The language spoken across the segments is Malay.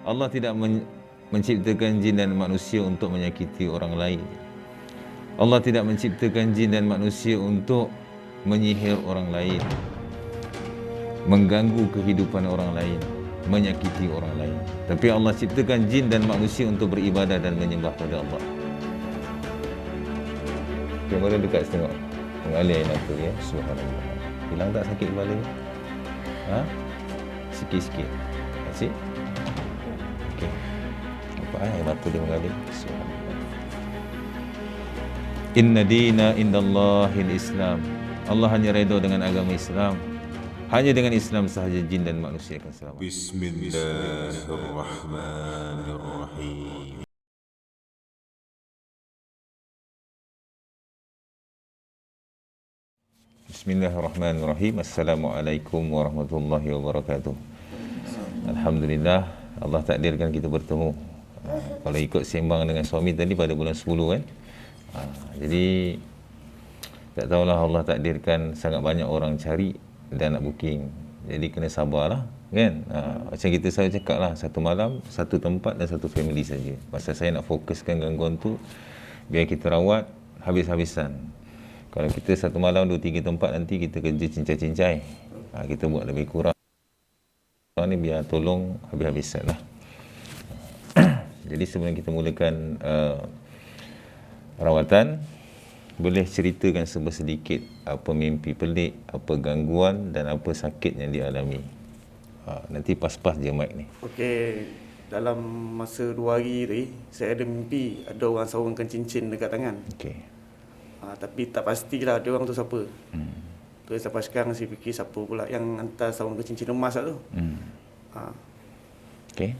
Allah tidak menciptakan jin dan manusia untuk menyakiti orang lain. Allah tidak menciptakan jin dan manusia untuk menyihir orang lain, mengganggu kehidupan orang lain, menyakiti orang lain. Tapi Allah ciptakan jin dan manusia untuk beribadah dan menyembah pada Allah. Kamera dekat tengok. Mengalir air mata ya. Subhanallah. Hilang tak sakit kepala ni? Ha? Sikit-sikit. Asyik? Okey. Nampak air mata dia mengalir. Subhanallah. Inna dina indallahil Islam. Allah hanya redha dengan agama Islam. Hanya dengan Islam sahaja jin dan manusia akan selamat. Bismillahirrahmanirrahim. Bismillahirrahmanirrahim. Assalamualaikum warahmatullahi wabarakatuh. Alhamdulillah, Allah takdirkan kita bertemu. Kalau ikut sembang dengan suami tadi pada bulan 10 kan. Jadi tak tahulah, Allah takdirkan sangat banyak orang cari dan nak booking. Jadi kena sabarlah kan. Macam kita selalu cakap lah, satu malam, satu tempat dan satu family saja. Pasal saya nak fokuskan gangguan tu biar kita rawat habis-habisan. Kalau kita satu malam 2-3 tempat, nanti kita kerja cincai-cincai. Kita buat lebih kurang ni biar tolong habis-habisan lah. Jadi sebelum kita mulakan rawatan, boleh ceritakan sedikit apa mimpi pelik, apa gangguan dan apa sakit yang dialami. Nanti pas-pas je mic ni. Okey, dalam masa 2 hari tadi, saya ada mimpi ada orang sarungkan cincin dekat tangan. Okey. Tapi tak pastilah dia orang tu siapa. Terus sampai sekarang saya fikir siapa pula yang hantar sarungkan cincin emas tu. Okey.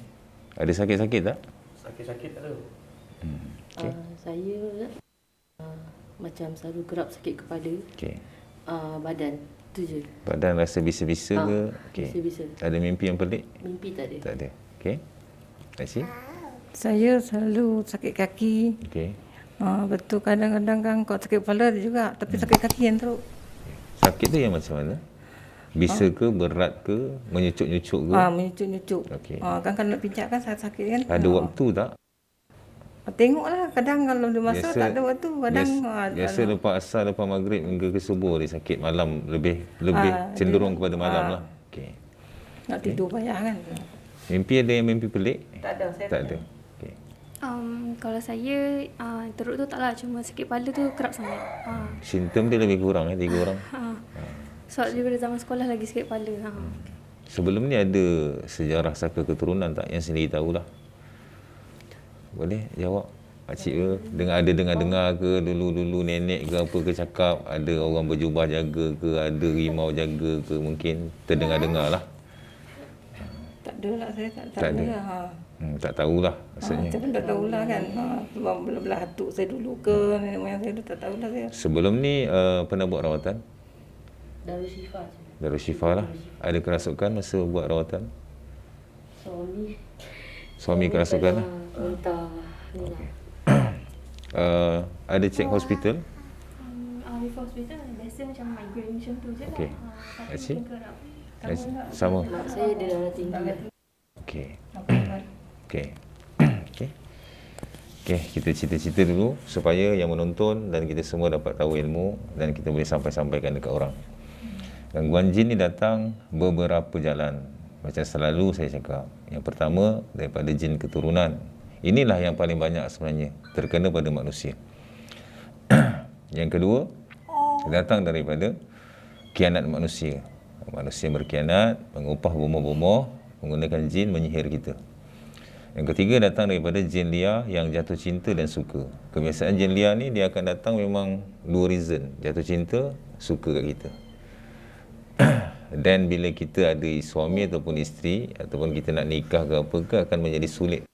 Ada sakit-sakit tak? Sakit-sakit tak ada. Okay. Saya macam selalu kerap sakit kepala. Okey. Badan tu je. Badan rasa bisa-bisa ke? Okey. Bisa-bisa. Ada mimpi yang pelik? Mimpi tak ada. Tak ada. Okey. Aisyah? Saya selalu sakit kaki. Okey. Betul, kadang-kadang kan kau sakit kepala juga, tapi sakit kaki yang teruk. Sakit tu yang macam mana? Bisa ke, berat ke, menyucuk-nyucuk ke? Menyucuk-nyucuk. Okey. Kan kalau pijak kan sakit kan. Ada waktu tak? Tengoklah, kadang kalau dia masa tak ada waktu, kadang biasa lepas asar, lepas maghrib hingga ke subuh dia sakit malam, lebih cenderung kepada malam lah. Okey. Nak tidur payah kan. Mimpi ada yang mimpi pelik? Tak ada, saya tak ada. Okey. Kalau saya teruk tu taklah, cuma sakit kepala tu kerap sangat. Simptom dia lebih kurang 3 orang. Sebab daripada zaman sekolah lagi sakit kepala. Sebelum ni ada sejarah saka keturunan tak yang sendiri tahulah? Boleh jawab pakcik ke? Dengar ke dulu nenek ke apa ke cakap ada orang berjubah jaga ke, ada rimau jaga ke, mungkin terdengar-dengar lah. Tak ada lah, saya tak ada. Tak tahulah maksudnya. Saya pun tak tahulah kan. Belah atuk saya dulu ke, nenek moyang saya dulu tak tahulah saya. Sebelum ni pernah buat rawatan? Darushifa. Darushifa lah. Ada kerasukan masa buat rawatan? Suami kerasukan lah? Minta ni lah. Ada cek hospital? Di hospital biasa macam migraine macam tu je. Okey. Tapi mungkin kerap. Sama? Mak saya ada darah tinggi. Okey. Okey. Okey, kita cerita-cerita dulu supaya yang menonton dan kita semua dapat tahu ilmu dan kita boleh sampaikan dekat orang. Gangguan jin ni datang beberapa jalan. Macam selalu saya cakap. Yang pertama daripada jin keturunan. Inilah yang paling banyak sebenarnya terkena pada manusia. Yang kedua, datang daripada khianat manusia. Manusia berkhianat, mengupah bomoh-bomoh, menggunakan jin menyihir kita. Yang ketiga datang daripada jin liar yang jatuh cinta dan suka. Kebiasaan jin liar ni dia akan datang memang 2 reason. Jatuh cinta, suka kat kita. Dan bila kita ada suami ataupun isteri, ataupun kita nak nikah ke apa ke, akan menjadi sulit.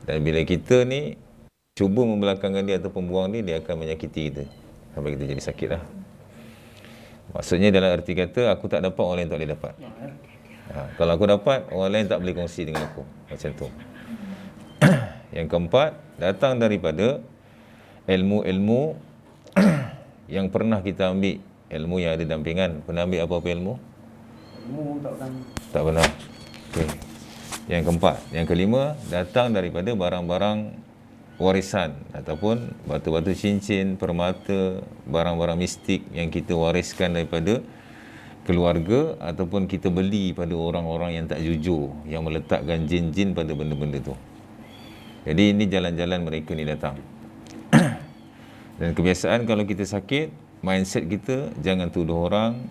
Dan bila kita ni cuba membelakangkan dia ataupun buang dia akan menyakiti kita. Sampai kita jadi sakit lah. Maksudnya dalam arti kata, aku tak dapat, orang lain tak boleh dapat. Kalau aku dapat, orang lain tak boleh kongsi dengan aku. Macam tu. Yang keempat, datang daripada ilmu-ilmu yang pernah kita ambil. Ilmu yang ada dampingan. Pernah ambil apa-apa ilmu? Ilmu tak pernah. Tak pernah. Okey. Yang keempat. Yang kelima, datang daripada barang-barang warisan ataupun batu-batu cincin, permata, barang-barang mistik yang kita wariskan daripada keluarga ataupun kita beli pada orang-orang yang tak jujur, yang meletakkan jin-jin pada benda-benda tu. Jadi ini jalan-jalan mereka ni datang. Dan kebiasaan kalau kita sakit, mindset kita jangan tuduh orang,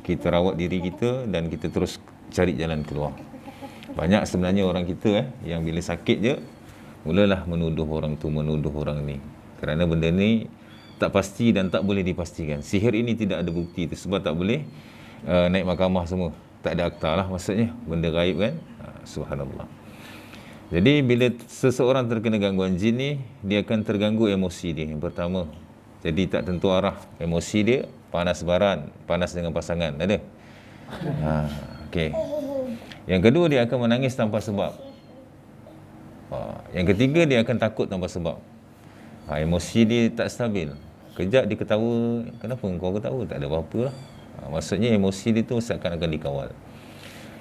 kita rawat diri kita dan kita terus cari jalan keluar. Banyak sebenarnya orang kita yang bila sakit je mulalah menuduh orang tu, menuduh orang ni. Kerana benda ni tak pasti dan tak boleh dipastikan. Sihir ini tidak ada bukti tu sebab tak boleh naik mahkamah semua. Tak ada akta lah maksudnya. Benda gaib kan. Subhanallah. Jadi bila seseorang terkena gangguan jin ni, dia akan terganggu emosi dia yang pertama. Jadi tak tentu arah. Emosi dia panas baran, panas dengan pasangan. Ada? Okey. Yang kedua, dia akan menangis tanpa sebab. Yang ketiga, dia akan takut tanpa sebab. Emosi dia tak stabil. Kejap dia ketawa, kenapa kau ketawa? Tak ada apa-apa lah. Maksudnya emosi dia tu seakan-akan dikawal.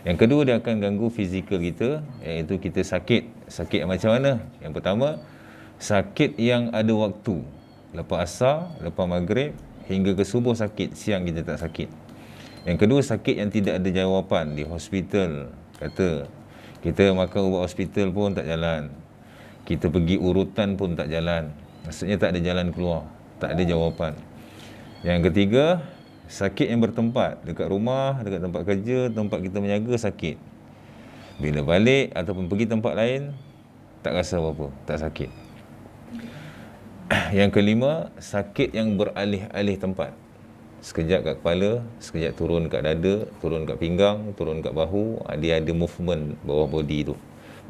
Yang kedua, dia akan ganggu fizikal kita, iaitu kita sakit. Sakit macam mana? Yang pertama, sakit yang ada waktu. Lepas asar, lepas maghrib, hingga ke subuh sakit, siang kita tak sakit. Yang kedua, sakit yang tidak ada jawapan di hospital. Kata, kita makan ubat hospital pun tak jalan. Kita pergi urutan pun tak jalan. Maksudnya tak ada jalan keluar, tak ada jawapan. Yang ketiga, sakit yang bertempat. Dekat rumah, dekat tempat kerja, tempat kita menjaga, sakit. Bila balik ataupun pergi tempat lain, tak rasa apa-apa, tak sakit. Yang kelima, sakit yang beralih-alih tempat. Sekejap kat kepala, sekejap turun kat dada, turun kat pinggang, turun kat bahu. Dia ada movement bawah body tu.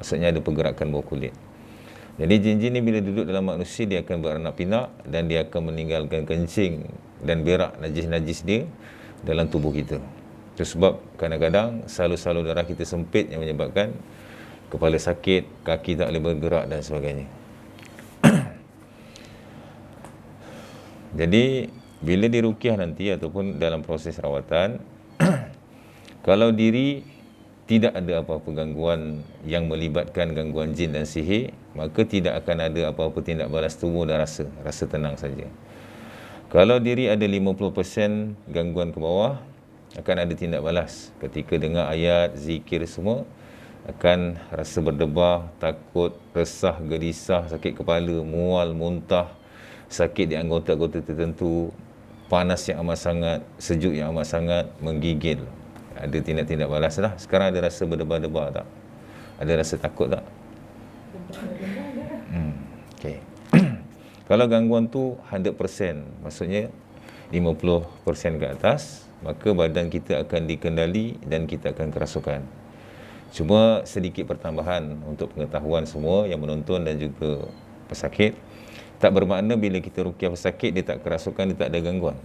Maksudnya ada pergerakan bawah kulit. Jadi jin-jin ni bila duduk dalam manusia, dia akan beranak pinak dan dia akan meninggalkan kencing dan berak najis-najis dia dalam tubuh kita. Itu sebab kadang-kadang salur-salur darah kita sempit yang menyebabkan kepala sakit, kaki tak boleh bergerak dan sebagainya. Jadi bila diruqyah nanti ataupun dalam proses rawatan, kalau diri tidak ada apa-apa gangguan yang melibatkan gangguan jin dan sihir, maka tidak akan ada apa-apa tindak balas tubuh dan rasa tenang saja. Kalau diri ada 50% gangguan ke bawah, akan ada tindak balas. Ketika dengar ayat, zikir semua, akan rasa berdebar, takut, resah, gelisah, sakit kepala, mual, muntah, sakit di anggota-anggota tertentu, panas yang amat sangat, sejuk yang amat sangat, menggigil. Ada tindak-tindak balas lah. Sekarang ada rasa berdebar-debar tak? Ada rasa takut tak? Okay. Kalau gangguan tu 100%, maksudnya 50% ke atas, maka badan kita akan dikendali dan kita akan kerasukan. Cuma sedikit pertambahan untuk pengetahuan semua yang menonton dan juga pesakit. Tak bermakna bila kita ruqyah pesakit, dia tak kerasukan, dia tak ada gangguan.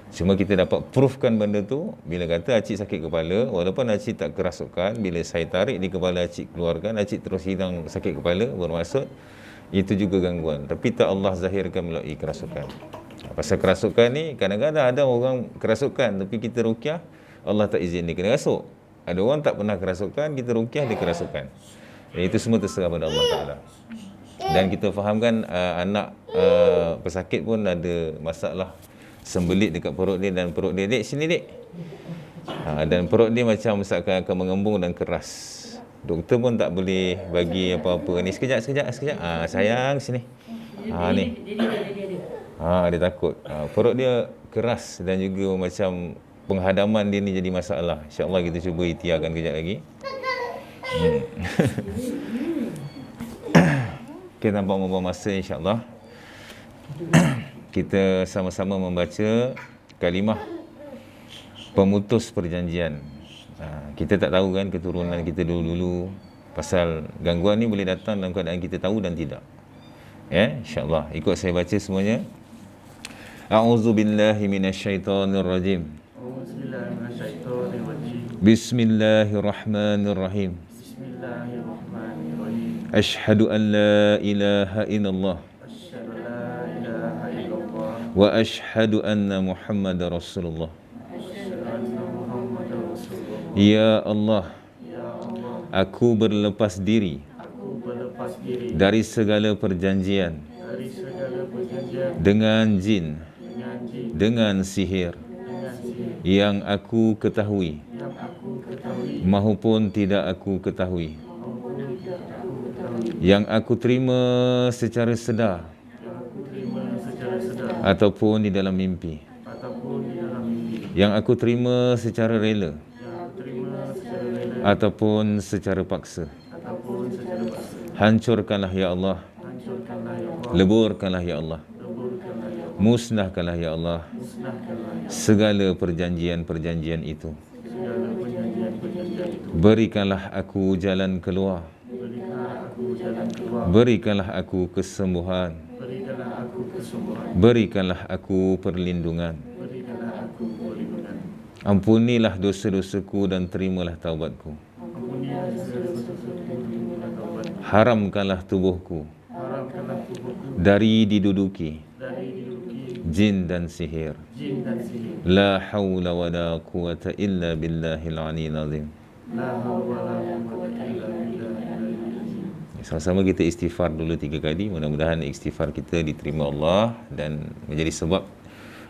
Cuma kita dapat proofkan benda tu bila kata acik sakit kepala, walaupun acik tak kerasukan, bila saya tarik di kepala acik keluarkan, acik terus hilang sakit kepala, bermaksud itu juga gangguan. Tapi tak Allah zahirkan melalui kerasukan. Pasal kerasukan ni, kadang-kadang ada orang kerasukan tapi kita ruqyah, Allah tak izin dia kena rasuk. Ada orang tak pernah kerasukan, kita ruqyah dia kerasukan. Itu semua terserah pada Allah Ta'ala. Dan kita fahamkan anak pesakit pun ada masalah sembelit dekat perut dia, dan perut dia, dek sini dek. Dan perut dia macam misalkan akan mengembung dan keras. Doktor pun tak boleh bagi apa-apa. Ni sekejap. Sayang sini. Ni. Dia takut. Perut dia keras dan juga macam penghadaman dia ni jadi masalah. InsyaAllah kita cuba ikhtiarkan kejap lagi. Kita tanpa membuang masa, insyaAllah kita sama-sama membaca kalimah pemutus perjanjian. Kita tak tahu kan keturunan kita dulu-dulu, pasal gangguan ni boleh datang dalam keadaan kita tahu dan tidak. InsyaAllah ikut saya baca semuanya. A'udzubillahi minasyaitonirrajim. Bismillahirrahmanirrahim. Ashhadu an la ilaha illallah wa ashhadu anna Muhammadar Rasulullah. Ya Allah, Aku berlepas diri dari segala perjanjian dengan jin, dengan sihir yang aku ketahui maupun tidak aku ketahui, yang aku terima secara sedar ataupun di dalam mimpi, yang aku terima secara rela ataupun secara paksa. Hancurkanlah ya Allah, leburkanlah ya Allah, musnahkanlah ya Allah segala perjanjian-perjanjian itu. Berikanlah aku jalan keluar, berikanlah aku kesembuhan, berikanlah aku perlindungan. Ampunilah dosa-dosaku dan terimalah taubatku. Haramkanlah tubuhku dari diduduki jin dan sihir. La hawla wa la quwata illa billahil aliyyil azim. Sama-sama kita istighfar dulu 3 kali. Mudah-mudahan istighfar kita diterima Allah dan menjadi sebab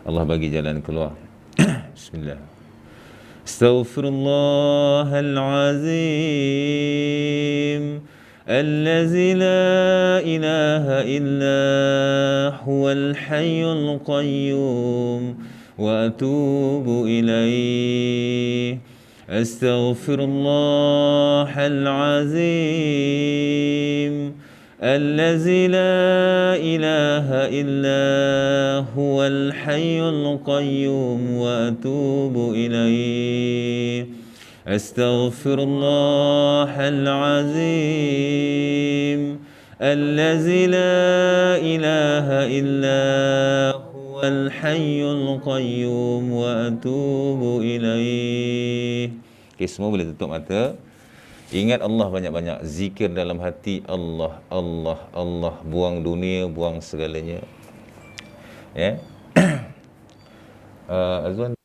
Allah bagi jalan keluar. Bismillah. Astaghfirullahal azim الذي لا إله إلا هو الحي القيوم وأتوب إليه أستغفر الله العظيم الذي لا إله إلا هو الحي القيوم وأتوب إليه أستغفر الله العظيم الذي لا إله إلا هو الحي القيوم وأتوب إليه. Okay, semua boleh tutup mata. Ingat Allah banyak-banyak. Zikir dalam hati Allah, Allah, Allah. Buang dunia, buang segalanya. Ya. Azwan,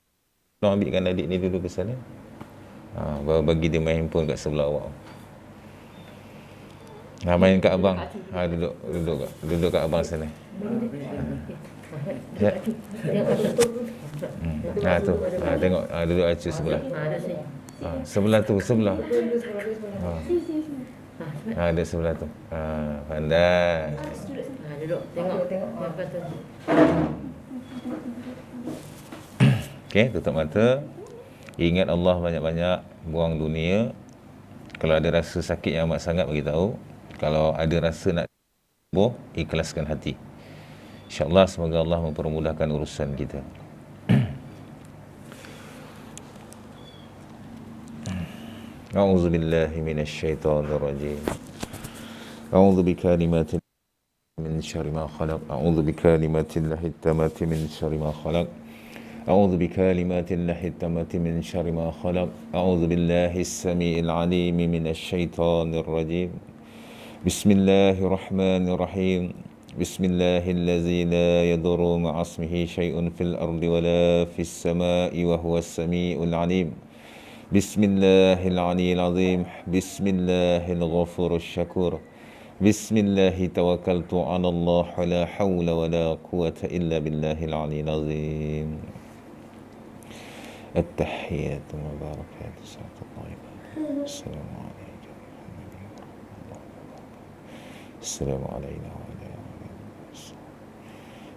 tolong ambilkan adik ni dulu ke sana. Bagi dia main handphone kat sebelah awak. Main kat abang. Duduk kat abang sana. Ya. Tu. Tengok duduk acu sebelah. Sebelah tu, sebelah. Ada sebelah tu. Pandai. Duduk. Tengok. Okey, tutup mata. Ingat Allah banyak-banyak, buang dunia. Kalau ada rasa sakit yang amat sangat, beritahu. Kalau ada rasa nak sembuh, ikhlaskan hati. InsyaAllah semoga Allah mempermudahkan urusan kita. A'udzu billahi minasyaitonir rajim. A'udzu bikalimatin min syarri ma khalaq. A'udzu bikalimatin tammati min syarri ma khalaq. أعوذ بكلمات الله التامة من شر ما خلق أعوذ بالله السميع العليم من الشيطان الرجيم بسم الله الرحمن الرحيم بسم الله الذي لا يضر مع اسمه شيء في الأرض ولا في السماء وهو السميع العليم بسم الله العلي العظيم بسم الله الغفور الشكور بسم الله توكلت على الله ولا حول ولا قوة إلا بالله العلي العظيم التحيات والبركات الصلاة الطيبة السلام عليكم السلام علينا وعلى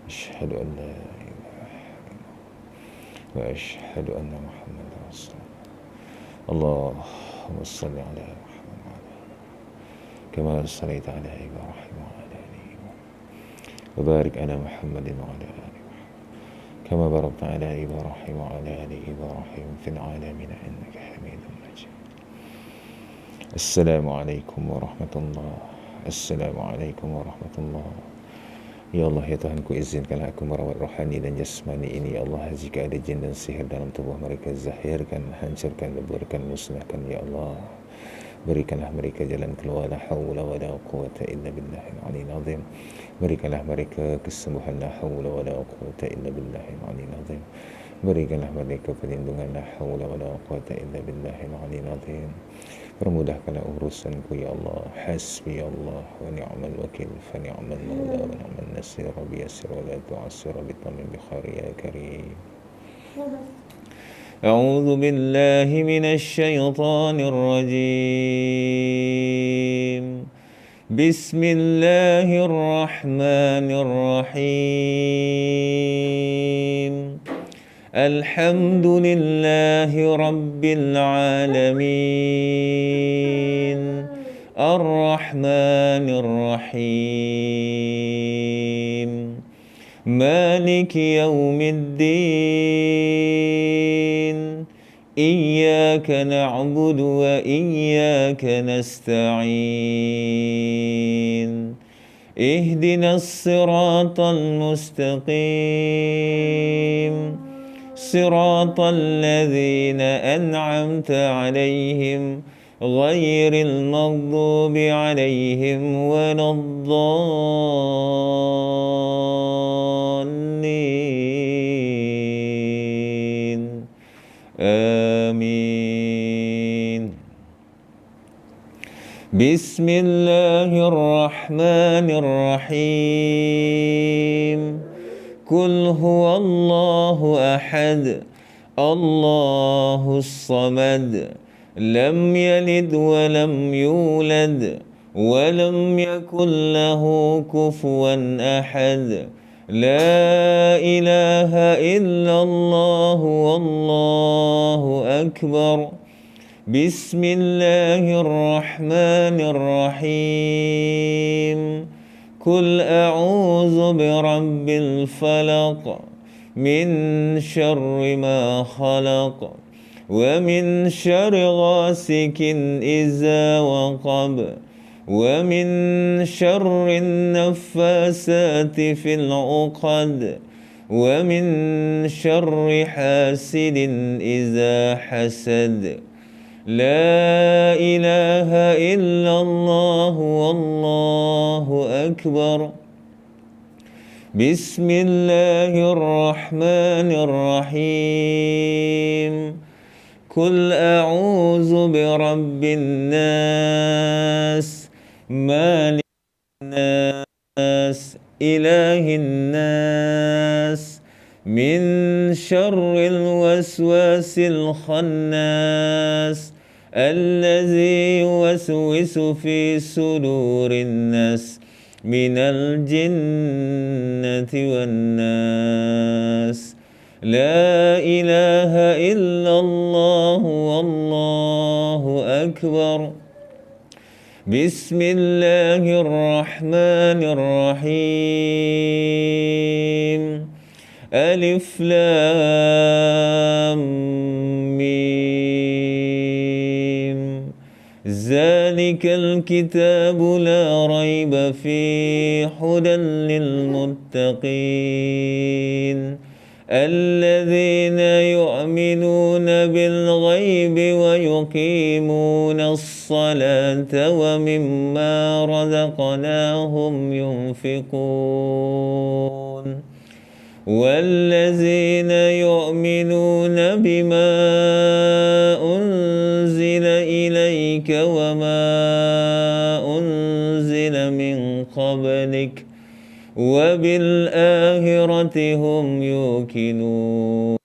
أشهد أن لا إله إلا الله وأشهد أن محمدا رسول الله اللهم صل على محمد وعلى كما صليت على إبراهيم وعلى آل إبراهيم وبارك على محمد وعلى آل كما باركت على إبراهيم وعلى آل إبراهيم في العالمين إنك حميد مجيد. السلام عليكم ورحمة الله. السلام عليكم ورحمة الله. Ya Allah, ya Tuhanku, izinkanlah aku merawat rohani dan jasmani ini. Ya Allah, jika ada jin dan sihir dalam tubuh mereka, zahirkan, hancurkan, leburkan, musnahkan. Ya Allah, berikanlah mereka jalan keluar. La hawla wa la quwata illa billahil aliyyil azim. Berikanlah mereka kesembuhan. La hawla wa la quwata illa billahil aliyyil azim. Berikanlah mereka perlindungan, la haula wala quwata illa billahil aliyyil azim. Permudahkanlah urusanku ya Allah. Hasbi Allah wa ni'mal wakil, fa ni'mal maula wa ni'mal nasir. Rabbi yassir wa la tu'assir, bi tamim bi khair ya karim. أعوذ بالله من الشيطان الرجيم. بسم الله الرحمن الرحيم. الحمد لله رب العالمين. الرحمن الرحيم. مالك يوم الدين. إياك نعبد وإياك نستعين. اهدنا الصراط المستقيم. صراط الذين أنعمت عليهم غير المغضوب عليهم ولا الضالين. آمين. بسم الله الرحمن الرحيم. قل هو الله أحد الله الصمد لم يلد ولم يولد ولم يكن له كفوا أحد. لا إله إلا الله والله أكبر. بسم الله الرحمن الرحيم. قل أعوذ برب الفلق من شر ما خلق ومن شر غاسق إذا وقب ومن شر النفاسات في العقد ومن شر حاسد إذا حسد. لا إله إلا الله والله أكبر. بسم الله الرحمن الرحيم. قل أعوذ برب الناس مالك الناس إله الناس من شر الوسواس الخناس الذي يوسوس في صدور الناس من الجنة والناس. لا إله إلا الله والله أكبر. بسم الله الرحمن الرحيم. ألف لام ميم. ذلك الكتاب لا ريب فيه هدى للمتقين الذين يؤمنون بالغيب ويقيمون الصلاة ومما رزقناهم ينفقون. والذين يؤمنون بما أنزل إليك وما أنزل من قبلك وبالآخرة هم يوقنون.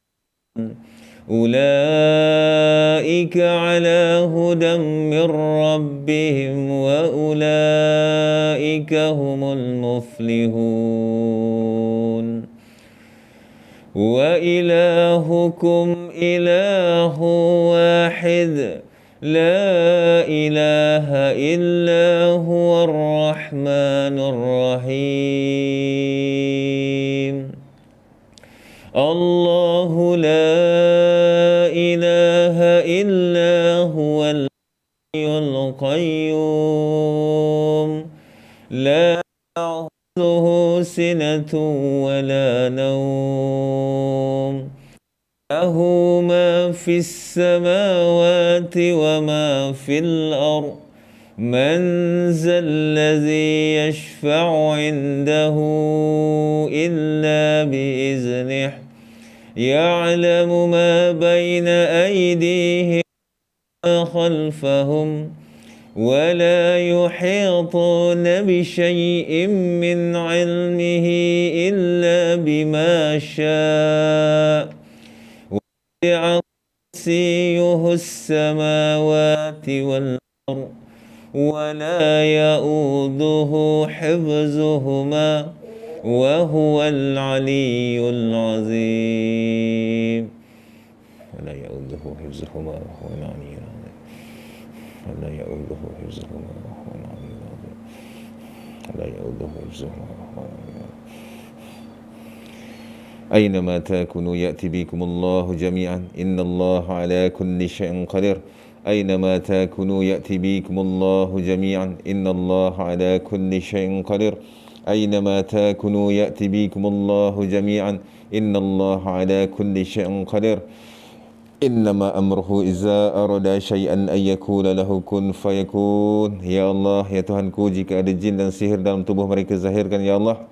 أولئك على هدى من ربهم وأولئك هم المفلحون. وإلهكم إله واحد لا إله إلا هو الرحمن الرحيم. الله لا إله إلا هو الحي القيوم لا تأخذه سنة ولا نوم له ما في السماوات وما في الأرض. من ذا الذي يشفع عنده إلا بإذنه يعلم ما بين أيديهم وما خلفهم ولا يحيطون بشيء من علمه إلا بما شاء وسع كرسيه السماوات والأرض ولا يؤوده حفظهما وهو العلي العظيم. ولا يؤوده حفظهما وهو العلي العظيم. ولا يؤوده حفظهما وهو العلي العظيم. ولا يؤوده حفظهما وهو العلي العظيم. أينما تكونوا يأتي بكم الله جميعا إن الله على كل شيء قدير. أينما تكونوا يأتي بكم الله جميعا إن الله على كل شيء قدير. أينما تكونوا يأتي بكم الله جميعا إن الله على كل شيء قدير. إنما أمره إذا أراد شيئا أن يقول له كن فيكون. Ya Allah, ya Tuhanku, jika ada jin dan sihir dalam tubuh mereka, zahirkan ya Allah.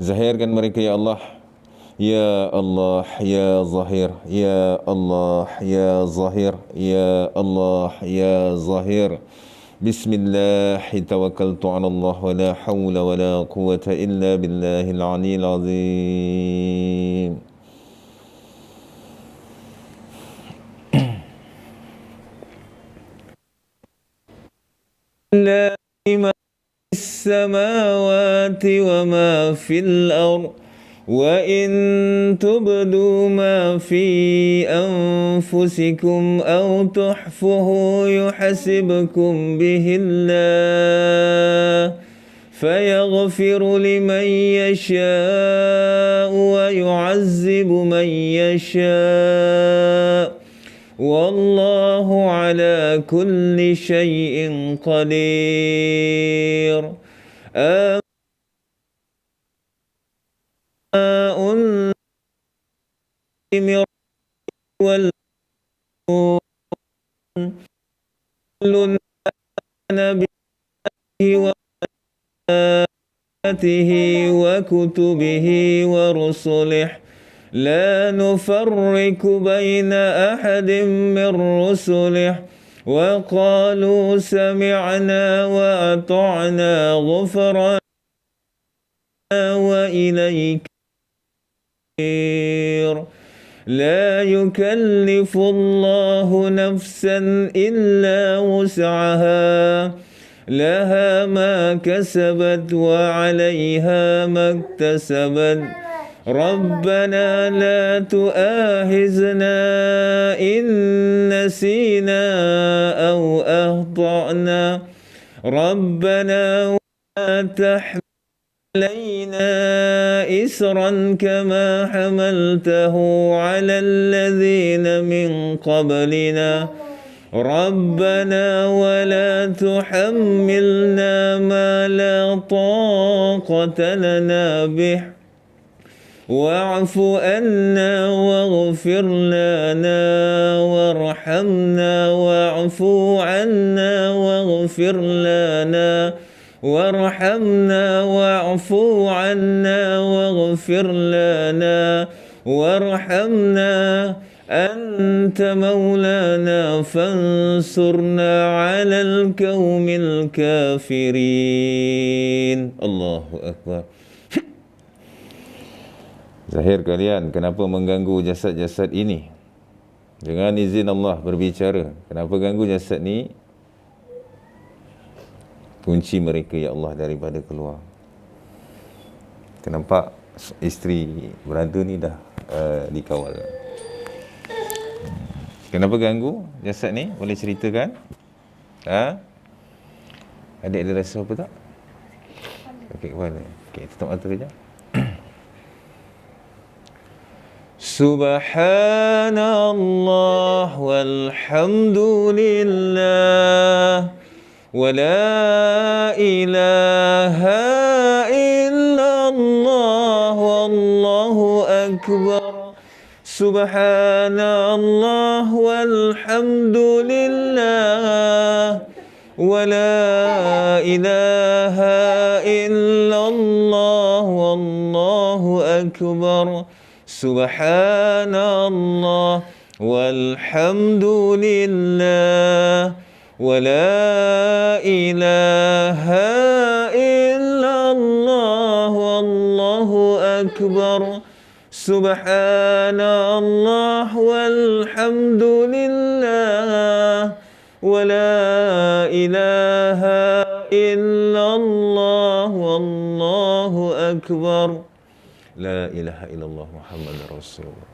Zahirkan mereka ya Allah. Ya Allah, ya Zahir, ya Allah, ya Zahir, ya Allah, ya Zahir. Bismillah, tawakkaltu ala Allah, wa la hawla wa la quwwata illa billahil aliyyil azim. La ma fis samawati wa ma fil ardh وَإِن تُبْدُوا مَا فِي أَنفُسِكُمْ أَوْ تُخْفُوهُ يُحَاسِبْكُم بِهِ اللَّهُ فَيَغْفِرُ لِمَن يَشَاءُ وَيُعَذِّبُ مَن يَشَاءُ وَاللَّهُ عَلَى كُلِّ شَيْءٍ قَدِيرٌ. وكتبه ورسله لا نفرق بين أحد من رسله وقالوا سمعنا وأطعنا غفرانك وإليك. لا يكلف الله نفسا إلا وسعها لها ما كسبت وعليها ما اكتسبت. ربنا لا تؤاخذنا إن نسينا أو أخطأنا ربنا ولا تحمل علينا إسرا كما حملته على الذين من قبلنا ربنا ولا تحملنا ما لا طاقة لنا به واعف عنا واغفر لنا وارحمنا واعف عنا واغفر لنا وارحمنا واعف عنا واغفر لنا وارحمنا أنت مولانا فانصرنا على القوم الكافرين. الله أكبر. Zahir kalian, kenapa mengganggu jasad-jasad ini? Dengan izin Allah berbicara. Kenapa ganggu jasad ni? Kunci mereka ya Allah daripada keluar. Kenapa isteri berada ni dah dikawal? Kenapa ganggu jasad ni? Boleh ceritakan? Adik ada rasa apa tak? Okey, kepala. Okey, tutup mata kejap. Subhanallah walhamdulillah wa la ilaha illallah wallahu akbar. Subhanallah walhamdulillah wa la ilaha illallah wallahu akbar. Subhanallah walhamdulillah wa la ilaha illallah wallahu akbar. Subhanallah walhamdulillah wa la ilaha illallah wallahu akbar. La ilaha illallah Muhammadur Rasulullah.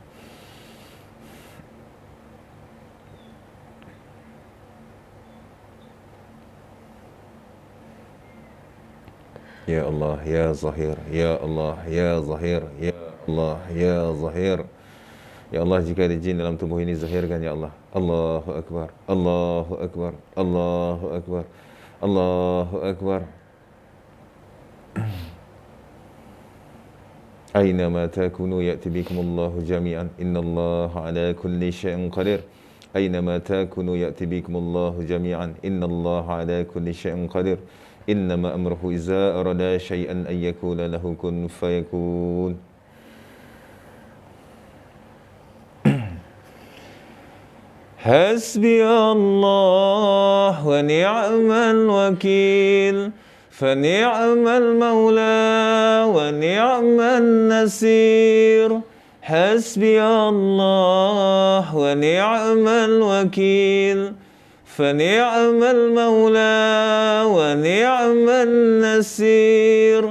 Ya Allah, Ya Zahir, Ya Allah, Ya Zahir, Ya Allah, Ya Zahir. Ya Allah, jika ada jin dalam tubuh ini, zahirkan Ya Allah. Allahu Akbar, Allahu Akbar, Allahu Akbar, Allahu Akbar. Aynama takunu ya'ti bikumullahu jami'an. Innallaha ala kulli syai'in qadir. Aynama takunu ya'ti bikumullahu jami'an. Innallaha ala kulli syai'in qadir. Innama amruhu iza arada syai'an an yakula lahu kun fayakun. Hasbi Allah wa ni'mal wakil. Fani'mal maula wa ni'man nasir. Hasbi Allah wa ni'mal wakil. فنعم المولى ونعم النصير.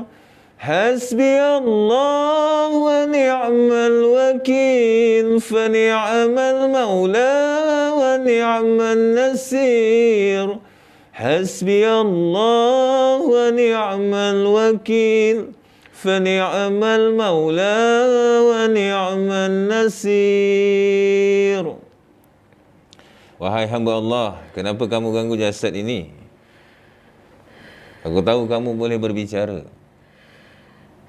حسبي الله ونعم الوكيل فنعم المولى ونعم النصير. حسبي الله ونعم الوكيل فنعم المولى ونعم النصير. Wahai hamba Allah, kenapa kamu ganggu jasad ini? Aku tahu kamu boleh berbicara.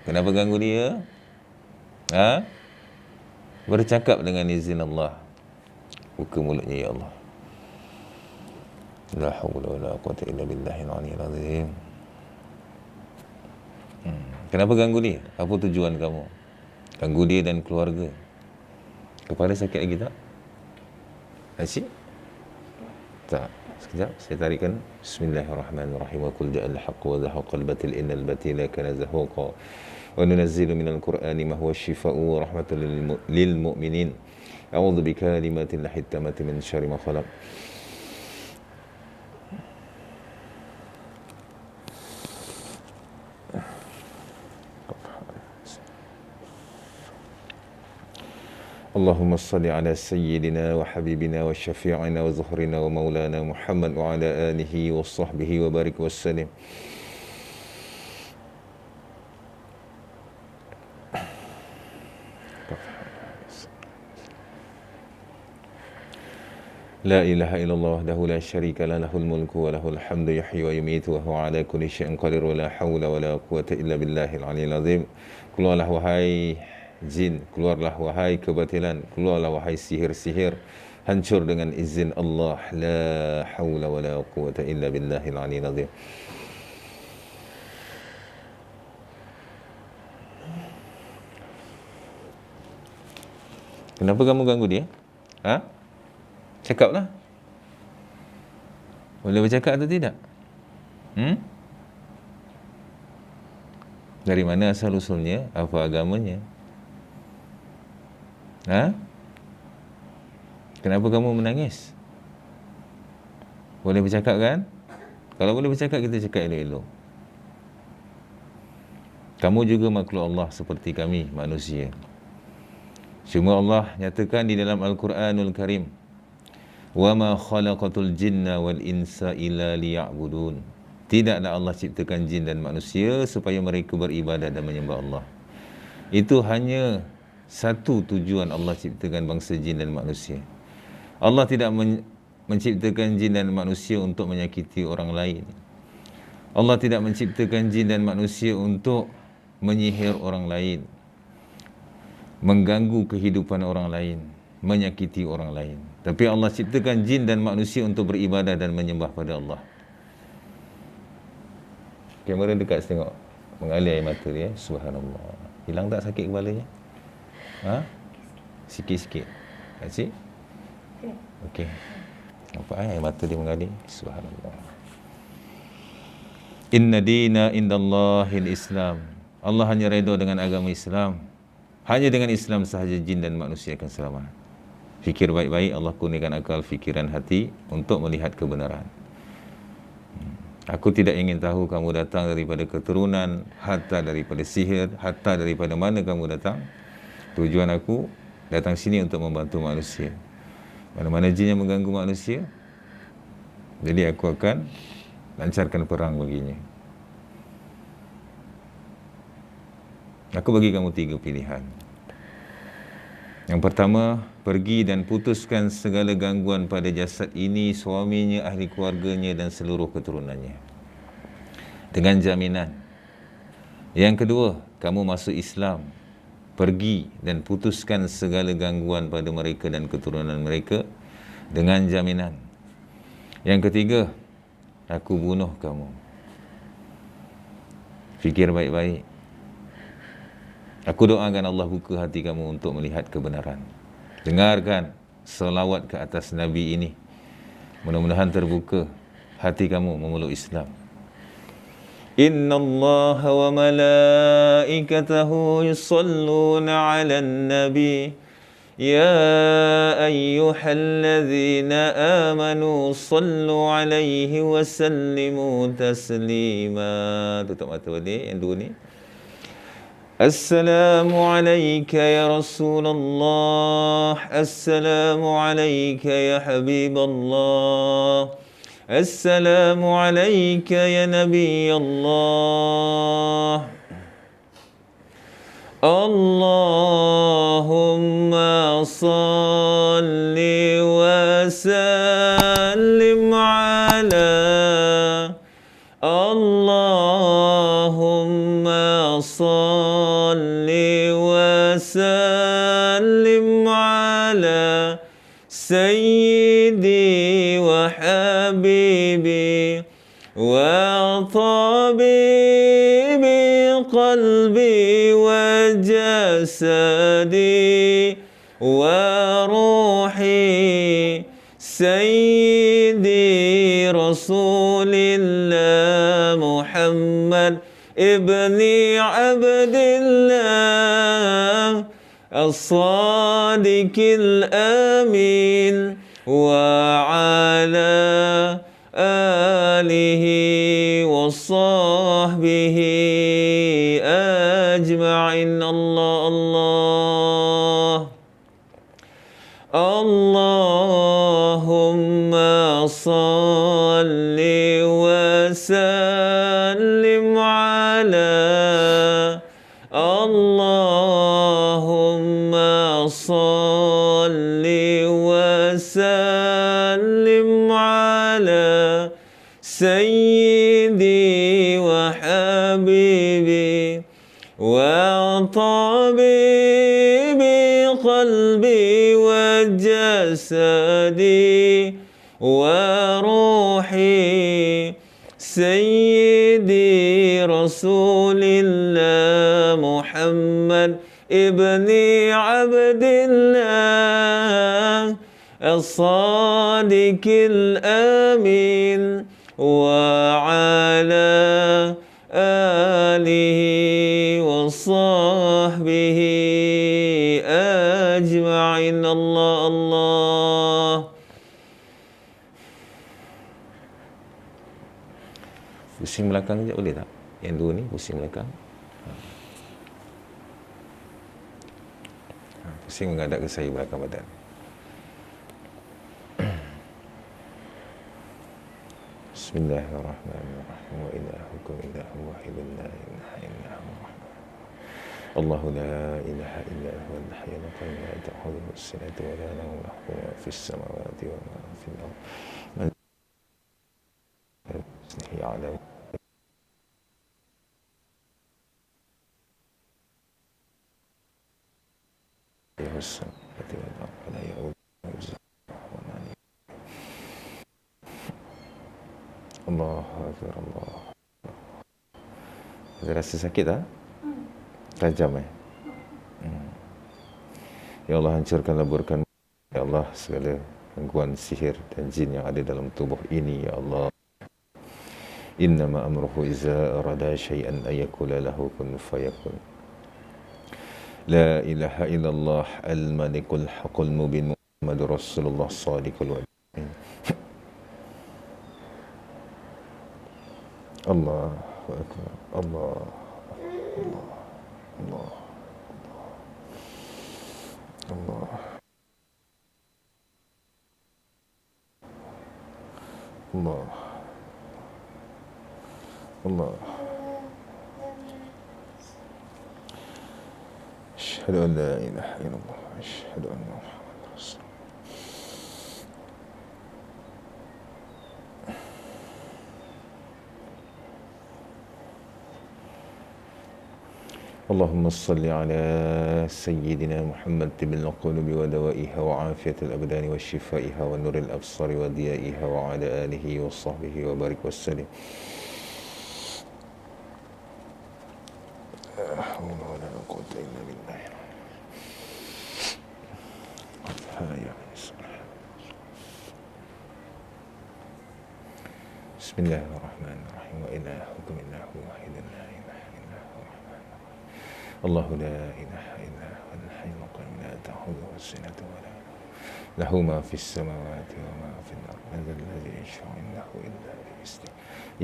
Kenapa ganggu dia? Bercakap dengan izin Allah. Buka mulutnya ya Allah. La haula wala quwwata illa billahil aliyyil azim. Kenapa ganggu dia? Apa tujuan kamu? Ganggu dia dan keluarga. Kepala sakit lagi tak? Asyik? Tak. Sekejap, saya tarikkan. Bismillahirrahmanirrahim. Wa qul ja'al haqq wa zahaqal batil innal batila kana zahuqa. Wa nunazzilu minal qur'ani ma huwa shifaa'u wa rahmatun lil mu'minin. A'udzu bikalimatillahit tammati min syarri ma khalaq. اللهم صل على سيدنا وحبيبنا وشفيعنا وزهرنا ومولانا محمد وعلى آله وصحبه وبارك وسلم. لا إله إلا الله وحده لا شريك له له الملك وله الحمد يحيي ويميت وهو على كل شيء قدير ولا حول ولا قوة إلا بالله العلي العظيم. Keluarlah wahai jin, keluarlah wahai kebatilan, keluarlah wahai sihir-sihir, hancur dengan izin Allah. La haula wala quwwata illa billahil aliyyil azim. Kenapa kamu ganggu dia? Cakaplah. Boleh bercakap atau tidak? Dari mana asal usulnya? Apa agamanya? Kenapa kamu menangis? Boleh bercakap kan? Kalau boleh bercakap, kita cakap elok-elok. Kamu juga makhluk Allah seperti kami manusia. Cuma Allah nyatakan di dalam Al-Quranul Karim, wa ma khalaqatul jinna wal insa illa liya'budun. Tidaklah Allah ciptakan jin dan manusia supaya mereka beribadat dan menyembah Allah. Itu hanya satu tujuan Allah ciptakan bangsa jin dan manusia. Allah tidak menciptakan jin dan manusia untuk menyakiti orang lain. Allah tidak menciptakan jin dan manusia untuk menyihir orang lain, mengganggu kehidupan orang lain, menyakiti orang lain. Tapi Allah ciptakan jin dan manusia untuk beribadah dan menyembah pada Allah. Kamera dekat tengok, mengalir air mata dia. Subhanallah. Hilang tak sakit kepalanya? Sikit-sikit. Makcik? Okey. Nampak air mata dia mengalir. Subhanallah. Inna dina indallahil Islam. Allah hanya redha dengan agama Islam. Hanya dengan Islam sahaja jin dan manusia akan selamat. Fikir baik-baik, Allah kurniakan akal, fikiran, hati untuk melihat kebenaran. Aku tidak ingin tahu kamu datang daripada keturunan, harta daripada sihir, harta daripada mana kamu datang. Tujuan aku datang sini untuk membantu manusia. Mana-mana jin yang mengganggu manusia, jadi aku akan lancarkan perang baginya. Aku bagi kamu 3 pilihan. Yang pertama, pergi dan putuskan segala gangguan pada jasad ini, suaminya, ahli keluarganya dan seluruh keturunannya, dengan jaminan. Yang kedua, kamu masuk Islam. Pergi dan putuskan segala gangguan pada mereka dan keturunan mereka dengan jaminan. Yang ketiga, aku bunuh kamu. Fikir baik-baik. Aku doakan Allah buka hati kamu untuk melihat kebenaran. Dengarkan selawat ke atas Nabi ini. Mudah-mudahan terbuka hati kamu memeluk Islam. Inna Allah wa malaikatahu yusalluna ala nabi. Ya ayyuhalladzina amanu sallu alaihi wa sallimu taslima. Tutup mata balik yang dua ni. Assalamu alayka ya Rasulullah. Assalamu alayka ya Habiballah. Assalamu alayka ya Nabi Allah. Allahumma salli wa sallim ala Allahumma salli wa sallim ala Sayyidi wa Habibi wa tabibi qalbi wa jasadi wa ruhi Sayyidi Rasulillah Muhammad ibni Abdillah as-sadiqil amin wa ala alihi wa sahbihi ajma'in. Allah Allahumma salli wa sallim ala Allahumma salli wa sallim ala Sayyidi wa Habibi wa tabibi qalbi wa jasadi wa ruhi Sayyidi Rasulillah Muhammad ibni Abdillah as-sadiqil amin wa ala alihi wa sahbihi ajma'in. Allah pusing belakang sekejap boleh tak? Yang dua ni pusing belakang. Pusing menghadap ke saya belakang badan. Bismillahirrahmanirrahim. Wa ilahukum ilahu wahidun la ilaha illa huwa. Allahu la ilaha illa huwa al-hayyul qayyum la ta'khudhuhu as-sinatu wa la nawm lahu ma fis samawati wa ma fil ardh. يعلم السماوات والأرض ولا يؤوده حفظهما. الله أكبر الله. Ada rasa sakit tak? Tajam Ya Allah, hancurkan leburkan, ya Allah, segala gangguan sihir dan jin yang ada dalam tubuh ini, ya Allah. Innama amruhu iza arada syai'an ayakula lahu kun fayakun. La ilaha illallah al-malikul haqqul mubin Muhammadur Rasulullah sadiqul wa'id. Allahu akbar. Allah. Allah. Allah. Allah. Allah. Allah. Asyhadu an la ilaha illallah. Asyhadu anna Muhammadar Rasulullah. اللهم صل على سيدنا محمد طب القلوب ودوائها وعافية الأبدان وشفائها ونور الأبصار وضيائها وعلى آله وصحبه وبارك وسلم. لا حول ولا قوة إلا بالله. بسم الله الرحمن الرحيم وإلهكم إله واحد لا إله إلا هو الله لا إله إلا هو الحي القيوم لا تأخذه سنة ولا نوم له ما في السماوات وما في الأرض من ذا الذي يشفع عنده إلا بإذنه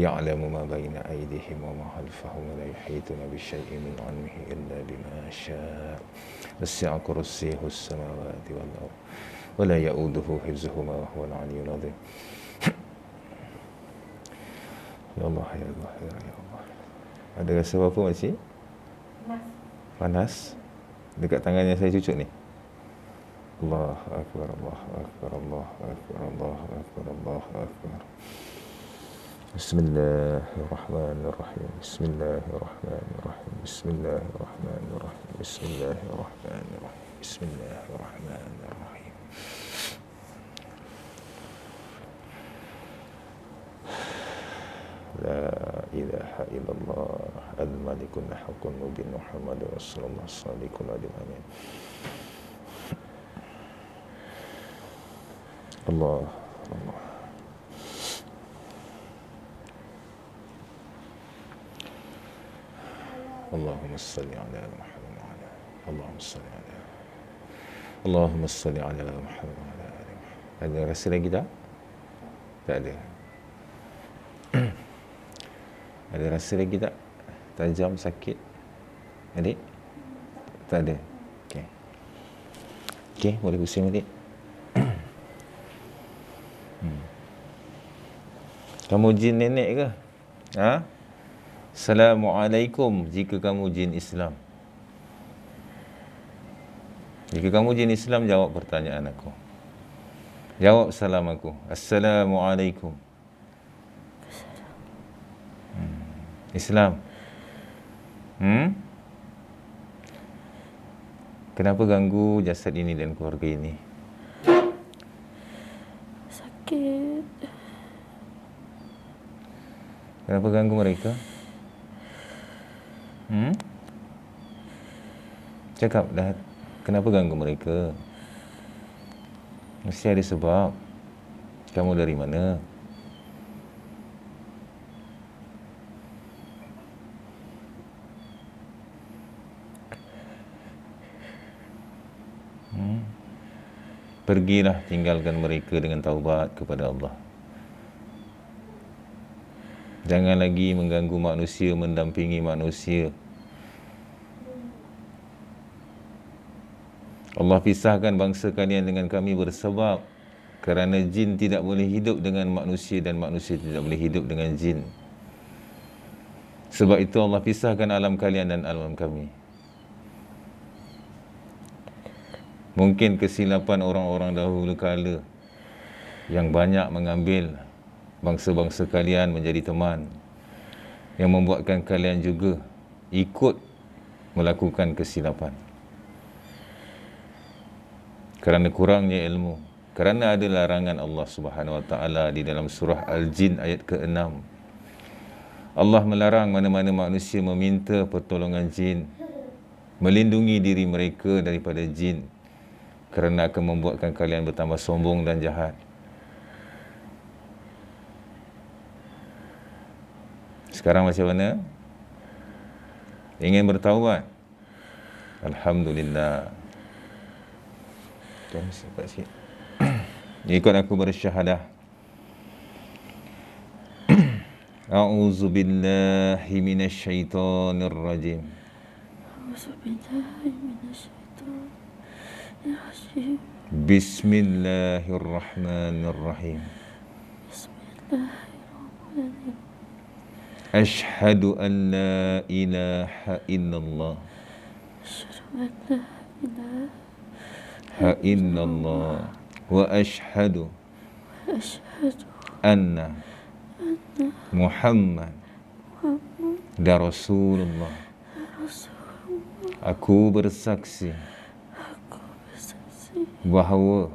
يعلم ما بين أيديهم وما خلفهم ولا يحيطون بشيء من علمه إلا بما شاء وسع كرسيه السماوات والأرض ولا يؤوده حفظهما وهو العلي العظيم. Ya Allah, ya Allah, ya Allah. Ada rasa apa makcik? Panas. Dekat tangannya saya cucuk ni. Allah akbar, Allah akbar, Allah akbar, Allah akbar, Allah akbar. Bismillahirrahmanirrahim. Bismillahirrahmanirrahim. Bismillahirrahmanirrahim. Bismillahirrahmanirrahim. Bismillahirrahmanirrahim. La ilaha illallah al-malikul haqqul mubin Muhammadur Rasulullah sadiqul wa'id amin. Allah Allah. Allahumma salli ala Muhammad wa ala Allahumma salli ala Allahumma salli ala Muhammad wa ala ali Muhammad. Ada rasa lagi tak? Tak ada. Ada rasa lagi tak? Tajam, sakit? Adik? Tak ada? Okey. Okey, boleh pusing adik. Kamu jin nenek ke? Ha? Assalamualaikum jika kamu jin Islam. Jika kamu jin Islam, jawab pertanyaan aku. Jawab salam aku. Assalamualaikum. Islam. Kenapa ganggu jasad ini dan keluarga ini? Sakit. Kenapa ganggu mereka? Cakap dah. Kenapa ganggu mereka? Mesti ada sebab. Kamu dari mana? Pergilah, tinggalkan mereka dengan taubat kepada Allah. Jangan lagi mengganggu manusia, mendampingi manusia. Allah pisahkan bangsa kalian dengan kami bersebab kerana jin tidak boleh hidup dengan manusia dan manusia tidak boleh hidup dengan jin. Sebab itu Allah pisahkan alam kalian dan alam kami. Mungkin kesilapan orang-orang dahulu kala yang banyak mengambil bangsa-bangsa kalian menjadi teman, yang membuatkan kalian juga ikut melakukan kesilapan. Kerana kurangnya ilmu, kerana ada larangan Allah Subhanahu Wa Taala di dalam surah Al-Jin ayat ke-6. Allah melarang mana-mana manusia meminta pertolongan jin, melindungi diri mereka daripada jin. kerana akan membuatkan kalian bertambah sombong dan jahat. Sekarang macam mana? Ingin bertaubat? Alhamdulillah. Tuan cepat sikit. Ikut aku bersyahadah. A'udzu billahi minasyaitonir rajim. Bismillahirrahmanirrahim. Ashhadu an la ilaha illallah. Illallah wa ashhadu anna Muhammad dan Rasulullah. Aku bersaksi bahawa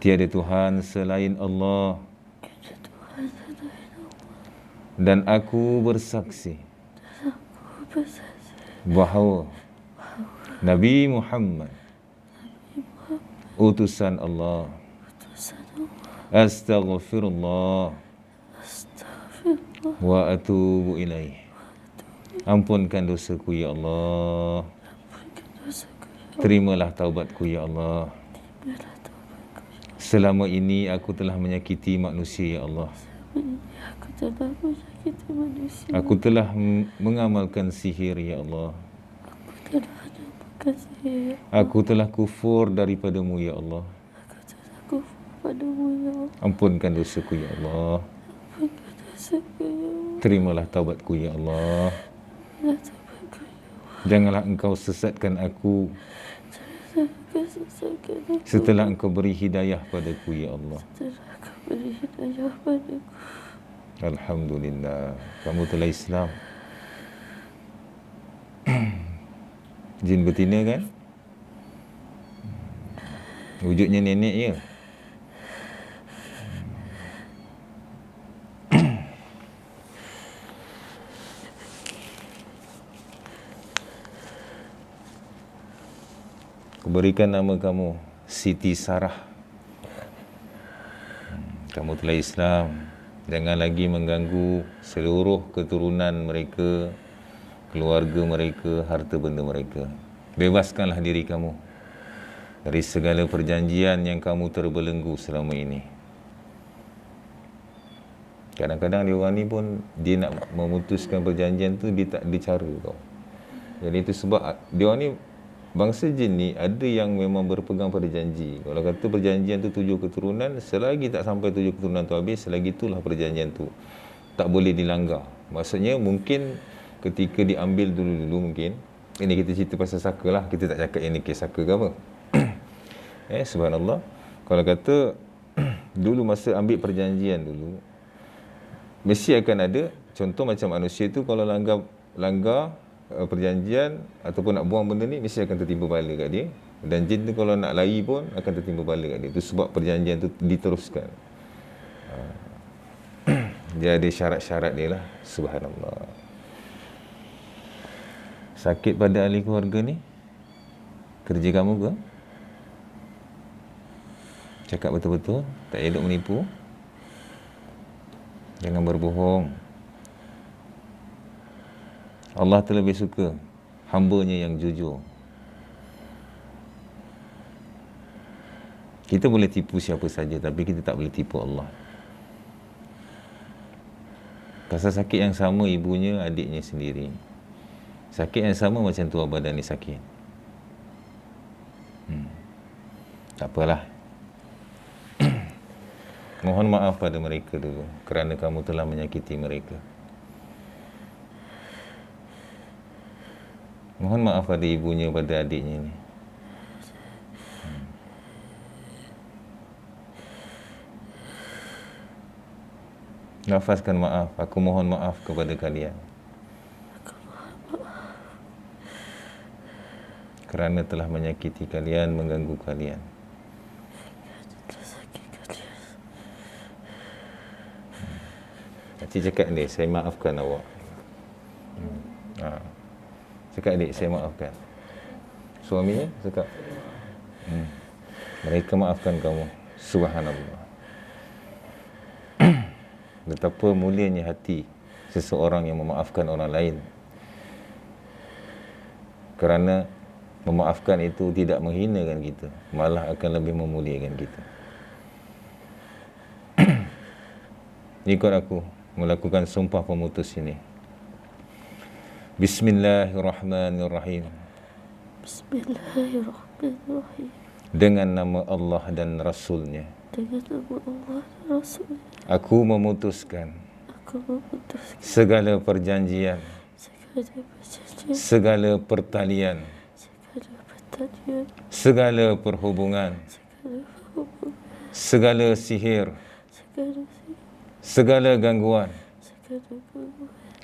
tiada Tuhan selain Allah, dan aku bersaksi bahawa Nabi Muhammad utusan Allah. Astaghfirullah wa atubu ilaih. Ampunkan dosaku ya Allah. Terimalah taubatku ya Allah. Selama ini aku telah menyakiti manusia ya Allah. Aku telah mengamalkan sihir ya Allah. Aku telah kufur daripadamu ya Allah. Ampunkan dosaku ya Allah. Terimalah taubatku ya Allah. Janganlah engkau sesatkan aku setelah engkau beri hidayah padaku ya Allah. Alhamdulillah, kamu telah Islam. Jin betina kan? Wujudnya nenek ya. Berikan nama kamu Siti Sarah. Kamu telah Islam. Jangan lagi mengganggu seluruh keturunan mereka, keluarga mereka, harta benda mereka. Bebaskanlah diri kamu dari segala perjanjian yang kamu terbelenggu selama ini. Kadang-kadang dia orang ni pun dia nak memutuskan perjanjian tu, dia tak ada cara tau. Jadi itu sebab dia orang ni, bangsa jin ni ada yang memang berpegang pada janji. Kalau kata perjanjian tu 7 keturunan, selagi tak sampai 7 keturunan tu habis, selagi itulah perjanjian tu tak boleh dilanggar. Maksudnya mungkin ketika diambil dulu-dulu, mungkin ini kita cerita pasal saka lah, kita tak cakap ini kes saka ke apa. Subhanallah. Kalau kata dulu masa ambil perjanjian dulu, mesti akan ada contoh macam manusia tu kalau langgar perjanjian ataupun nak buang benda ni, mesti akan tertimpa bala kat dia. Dan jin tu kalau nak lari pun akan tertimpa bala kat dia. Itu sebab perjanjian tu diteruskan. Dia ada syarat-syarat dia lah. Subhanallah. Sakit pada ahli keluarga ni? Kerja kamu ke? Cakap betul-betul, tak elok menipu. Jangan berbohong. Allah terlebih suka hamba-Nya yang jujur. Kita boleh tipu siapa saja, tapi kita tak boleh tipu Allah. Pasal sakit yang sama ibunya, adiknya sendiri. Sakit yang sama macam tuan badan ni sakit. Tak apalah. Mohon maaf pada mereka dulu kerana kamu telah menyakiti mereka. Mohon maaf pada ibunya, pada adiknya ni. Lafazkan maaf. Aku mohon maaf kepada kalian. Kerana telah menyakiti kalian, mengganggu kalian. Cik cakap ni, saya maafkan awak. Cakap adik, saya maafkan. Suaminya cakap, Mereka maafkan kamu. Subhanallah. Betapa mulianya hati seseorang yang memaafkan orang lain. Kerana memaafkan itu tidak menghinakan kita, malah akan lebih memuliakan kita. Ikut aku melakukan sumpah pemutus ini. Bismillahirrahmanirrahim. Bismillahirrahmanirrahim. Dengan nama Allah dan Rasulnya. Dengan nama Allah dan Rasulnya. Aku memutuskan Aku memutuskan segala perjanjian, segala perjanjian, segala pertalian, segala pertanian, segala perhubungan, segala hubungan, segala sihir, segala segala gangguan gangguan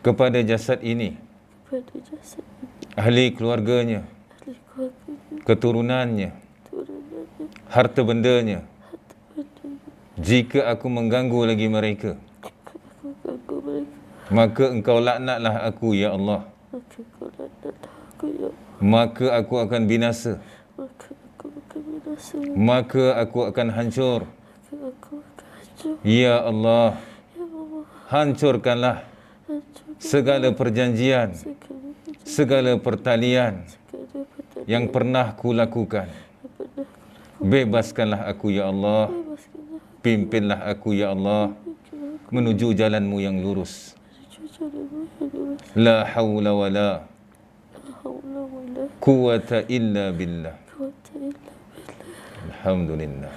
kepada jasad ini, kepada jasad ini, ahli keluarganya, ahli keluarganya, keturunannya, turunannya, harta bendanya. harta bendanya. Jika aku mengganggu lagi mereka, Aku ganggu mereka, maka engkau laknatlah aku, ya Allah. maka kau laknat aku, ya Allah. Maka aku akan binasa, Maka aku akan binasa, maka aku akan hancur. maka aku akan hancur. Ya Allah, Ya Allah, hancurkanlah hancur segala perjanjian, segala perjanjian, segala pertalian segala pertanian yang pernah kulakukan. yang pernah aku lakukan. Bebaskanlah aku, ya Allah. Bebaskanlah Pimpinlah aku, ya Allah, aku menuju jalanmu yang lurus. menuju jalanmu yang lurus. La hawla wa la La haula wa la quwwata illa billah. quwwata illa billah. Alhamdulillah.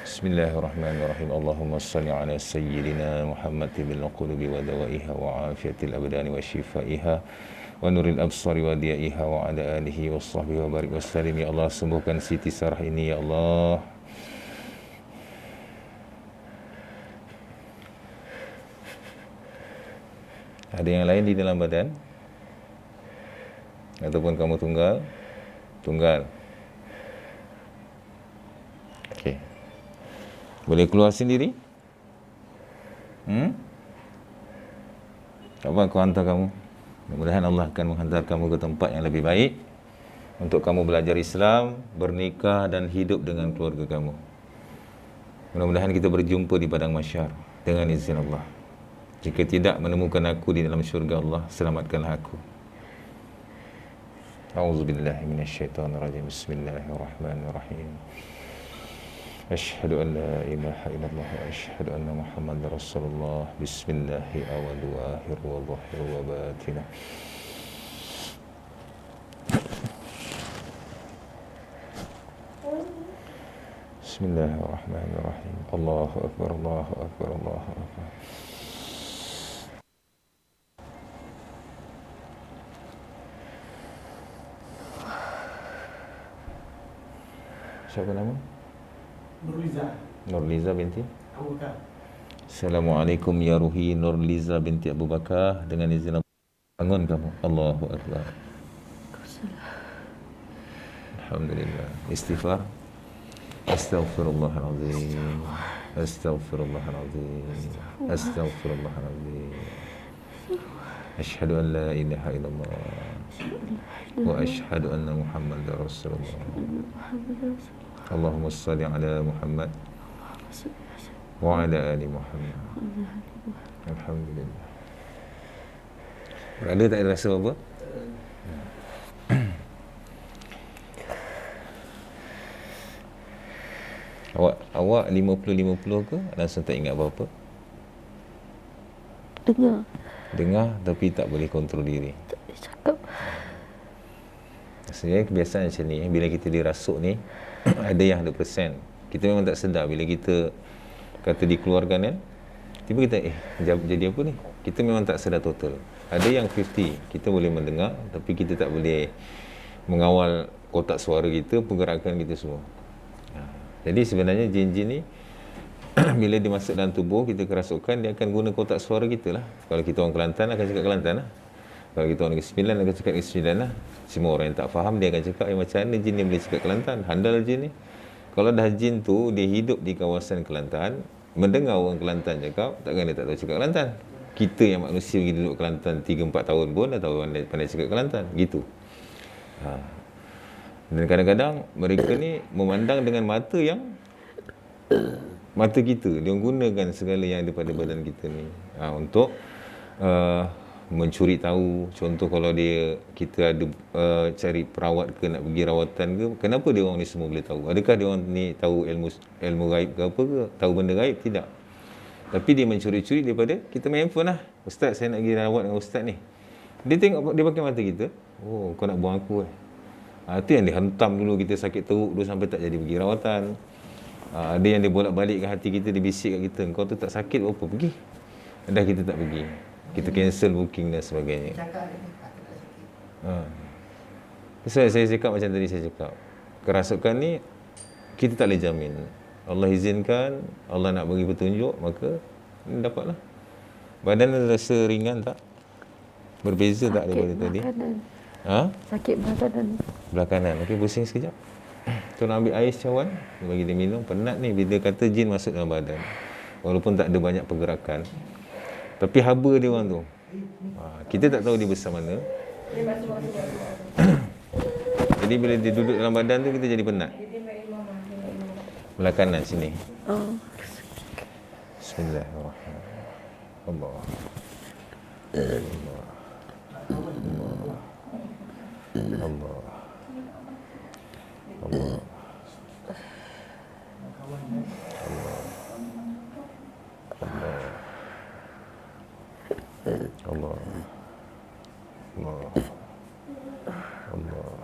Bismillahirrahmanirrahim. Allahumma salli ala sayyidina Muhammad bil qulubi wa dawaiha wa afiyatil abdani wa shifaiha wa nuril absari wa diyaiha wa ala alihi wa sahbihi wa barik wa sallim. Ya Allah, sembuhkan Siti Sarah ini, ya Allah. Ada yang lain di dalam badan? Ataupun kamu tunggal? Tunggal. Okey. Boleh keluar sendiri? Tak apa, aku hantar kamu. Mudah-mudahan Allah akan menghantar kamu ke tempat yang lebih baik untuk kamu belajar Islam, bernikah dan hidup dengan keluarga kamu. Mudah-mudahan kita berjumpa di padang mahsyar dengan izin Allah. Jika tidak menemukan aku di dalam syurga Allah, selamatkanlah aku. A'udzubillahi minasyaitonirrajim. Bismillahirrahmanirrahim. Asyhadu an la ilaha illallah wa asyhadu anna Muhammadar Rasulullah. Bismillahi awal wa akhir wa zahir wa batinah. Bismillahirrahmanirrahim. Allahu akbar, Allahu akbar, Allahu akbar. Siapa nama? Nurliza binti Abu Bakar. Assalamualaikum ya Ruhi Nurliza binti Abu Bakar. Dengan izin Allah, bangun kamu. Allahu akbar. Alhamdulillah. Istighfar. Astaghfirullahalazim. Astaghfirullahalazim. Astaghfirullahalazim. Asyhadu an la ilaha illallah wa asyhadu anna Muhammadar Rasulullah. Allahumma salli ala Muhammad wa ala ali Muhammad. Alhamdulillah. Berada tak ada rasa apa? Awak 50-50 ke? Langsung tak ingat apa-apa? Dengar tapi tak boleh kontrol diri. Tak boleh cakap. Sebenarnya kebiasaan macam ni, bila kita dirasuk ni, ada yang 100%. Kita memang tak sedar bila kita kata dikeluarkan kan, tiba kita jadi apa ni? Kita memang tak sedar total. Ada yang 50, kita boleh mendengar tapi kita tak boleh mengawal kotak suara kita, pergerakan kita semua. Jadi sebenarnya jin-jin ni bila dia masuk dalam tubuh kita kerasukan, dia akan guna kotak suara kita lah. Kalau kita orang Kelantan akan cakap Kelantan lah. Kalau kita orang Negeri Sembilan akan cakap Negeri Sembilan lah. Semua orang yang tak faham dia akan cakap macam mana jin ni boleh cakap Kelantan. Handal jin ni. Kalau dah jin tu dia hidup di kawasan Kelantan, mendengar orang Kelantan cakap, takkan dia tak tahu cakap Kelantan. Kita yang manusia pergi duduk Kelantan 3-4 tahun pun dah tahu pandai cakap Kelantan. Gitu. Dan kadang-kadang mereka ni memandang dengan mata yang mata kita. Dia gunakan segala yang ada pada badan kita ni untuk mencuri tahu. Contoh kalau kita ada cari perawat ke, nak pergi rawatan ke, kenapa dia orang ni semua boleh tahu? Adakah dia orang ni tahu ilmu gaib ke apa ke? Tahu benda gaib? Tidak. Tapi dia mencuri-curi daripada kita main handphone lah. Ustaz, saya nak pergi rawat dengan ustaz ni. Dia tengok, dia pakai mata kita. Oh, kau nak buang aku itu yang dihentam dulu, kita sakit teruk dulu sampai tak jadi pergi rawatan. Ada yang dia bolak-balik ke hati kita, dia bisik kat kita, kau tu tak sakit apa, pergi. Dah kita tak pergi. Kita cancel booking dan sebagainya. Saya cakap macam tadi saya cakap, kerasukan ni kita tak boleh jamin. Allah izinkan, Allah nak bagi petunjuk, maka dapatlah. Badan rasa ringan tak? Berbeza tak daripada tadi? Sakit belah kanan. Belah kanan. Okey, pusing sekejap. Tu nak ambil air cawan, bagi dia minum. Penat ni bila kata jin masuk dalam badan. Walaupun tak ada banyak pergerakan, tapi haba dia orang tu. Kita tak tahu dia besar mana. Jadi bila dia duduk dalam badan tu, kita jadi penat. Belah kanan sini. Bismillahirrahmanirrahim. Allah. Allah. Allah. Allah. Allah. Allah.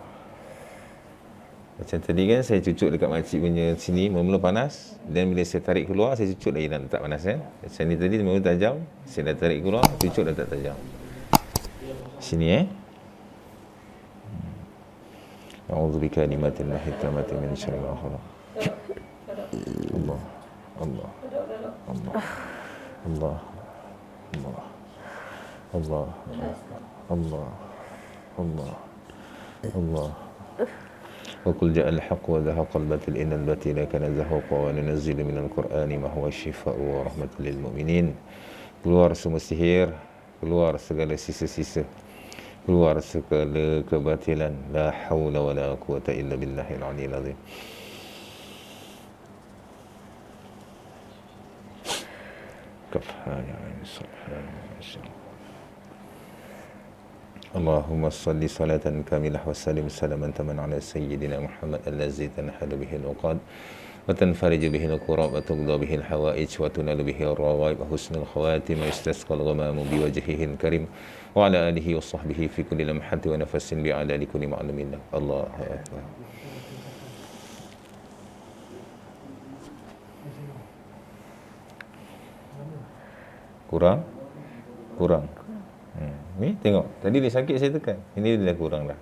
Macam tadi kan saya cucuk dekat makcik punya sini, mula-mula panas, dan bila saya tarik keluar, saya cucuk lagi dan tak panas kan. Macam ni tadi mula tajam, saya dah tarik keluar, cucuk dah tak tajam. Sini A'udzu bikalimatin lahi tammati min syarri ma khalaq. Allah. Allah. Allah. Allah. Allah. Allah. Allah. Allah. Allah. وقل جاء الحق وزهق الباطل إن الباطل كان زهوقا وننزل من القرآن ما هو الشفاء ورحمة للمؤمنين. Keluar semua sihir, keluar segala sisa-sisa, keluar segala kebatilan. La haula wala quwata illa billahil aliyil azim. Kafaya subhanallah. اللهم صل صلاة كاملة وسلم سلاما تماما على سيدنا محمد الذي تنحل به العقد وتنفرج به الكرب وتقضى به الحوائج وتنال به الرغائب وحسن الخواتم ويستسقى الغمام بوجهه الكريم وعلى آله وصحبه في كل لمحة ونفس بعدد كل معلوم له. الله أكبر. Kurang. Ni tengok, tadi dia sakit saya tekan. Ini dia dah kurang dah.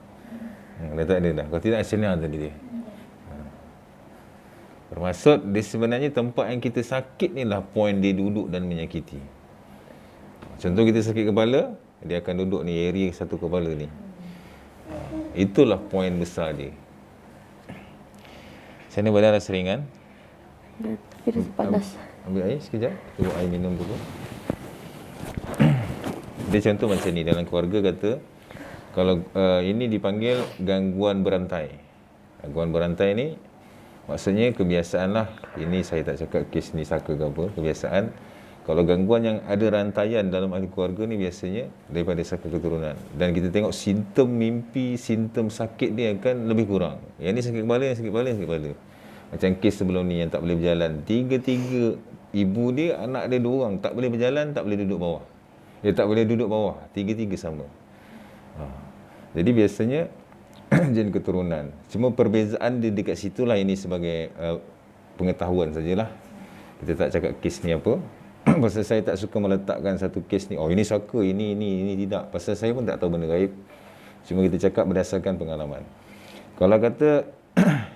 Dah tak ada dah. Kalau tidak senang tadi dia. Bermaksud dia sebenarnya tempat yang kita sakit ni lah poin dia duduk dan menyakiti. Contoh kita sakit kepala, dia akan duduk ni area satu kepala ni. Itulah poin besar dia. Sana badan rasa ringan. Tapi rasa panas. Ambil air sekejap. Kita buat air minum dulu. Dia contoh macam ni, dalam keluarga kata, kalau ini dipanggil gangguan berantai. Gangguan berantai ni maksudnya kebiasaan lah. Ini saya tak cakap kes ni saka ke apa, kebiasaan. Kalau gangguan yang ada rantaian dalam ahli keluarga ni biasanya daripada saka keturunan. Dan kita tengok simptom mimpi, simptom sakit dia akan lebih kurang. Yang ni sakit kepala, yang sakit kepala, yang sakit kepala. Macam kes sebelum ni yang tak boleh berjalan. Tiga-tiga ibu dia, anak dia 2 orang, tak boleh berjalan, tak boleh duduk bawah. Dia tak boleh duduk bawah, tiga-tiga sama. Jadi biasanya jin keturunan. Cuma perbezaan dia dekat situlah, ini sebagai pengetahuan sajalah. Kita tak cakap kes ni apa. Pasal saya tak suka meletakkan satu kes ni, oh ini saka, ini tidak. Pasal saya pun tak tahu benda gaib. Cuma kita cakap berdasarkan pengalaman. Kalau kata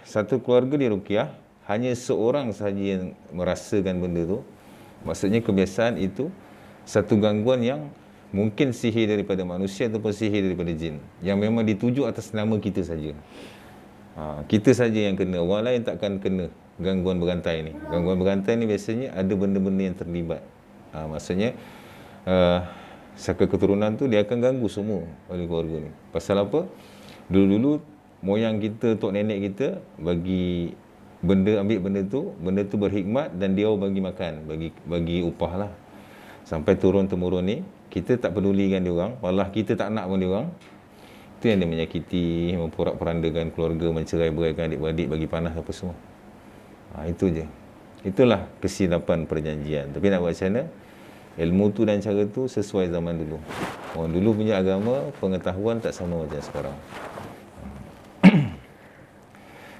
satu keluarga di ruqyah, hanya seorang sahaja yang merasakan benda tu, maksudnya kebiasaan itu satu gangguan yang mungkin sihir daripada manusia ataupun sihir daripada jin, yang memang dituju atas nama kita saja. Kita saja yang kena, orang lain takkan kena gangguan berantai ni. Gangguan berantai ni biasanya ada benda-benda yang terlibat. Maksudnya saka keturunan tu dia akan ganggu semua oleh keluarga ni. Pasal apa? Dulu-dulu moyang kita, tok nenek kita bagi ambil benda tu berhikmat dan dia bagi makan, bagi upah lah. Sampai turun-temurun ni, kita tak pedulikan dia orang, malah kita tak nak pun dia orang. Itu yang dia menyakiti, memporak-porandakan keluarga, mencerai-beraikan adik-beradik, bagi panas apa semua. Itu je. Itulah kesilapan perjanjian. Tapi nak buat macam mana? Ilmu tu dan cara tu sesuai zaman dulu. Orang dulu punya agama, pengetahuan tak sama macam sekarang.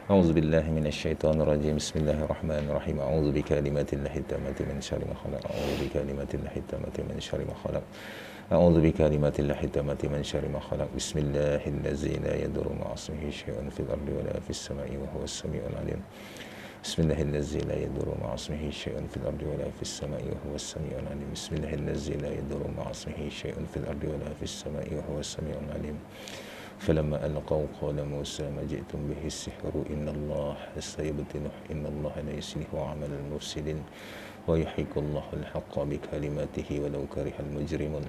A'udzubillahi minasyaitonirrajim. Bismillahirrahmanirrahim. A'udzu bikalimatillahi tammati min syarri ma khalaq. A'udzu bikalimatillahi tammati min syarri ma khalaq. A'udzu bikalimatillahi tammati min syarri ma khalaq. Bismillahirrahmanirrahim. La yadurru ma'a ismihi syai'un fil ardi wa la fis sama'i wa huwas samiul 'alim. Bismillahirrahmanirrahim. La yadurru ma'a ismihi syai'un fil ardi wa la fis sama'i wa huwas samiul 'alim. Bismillahirrahmanirrahim. La yadurru ma'a ismihi syai'un fil ardi wa la fis sama'i wa huwas samiul 'alim. فلما ألقوا قال موسى ما جئتم به السحر إن الله سيبطله إن الله لا يصلح عمل المفسدين ويحق الله الحق بكلماته ولو كره المجرمون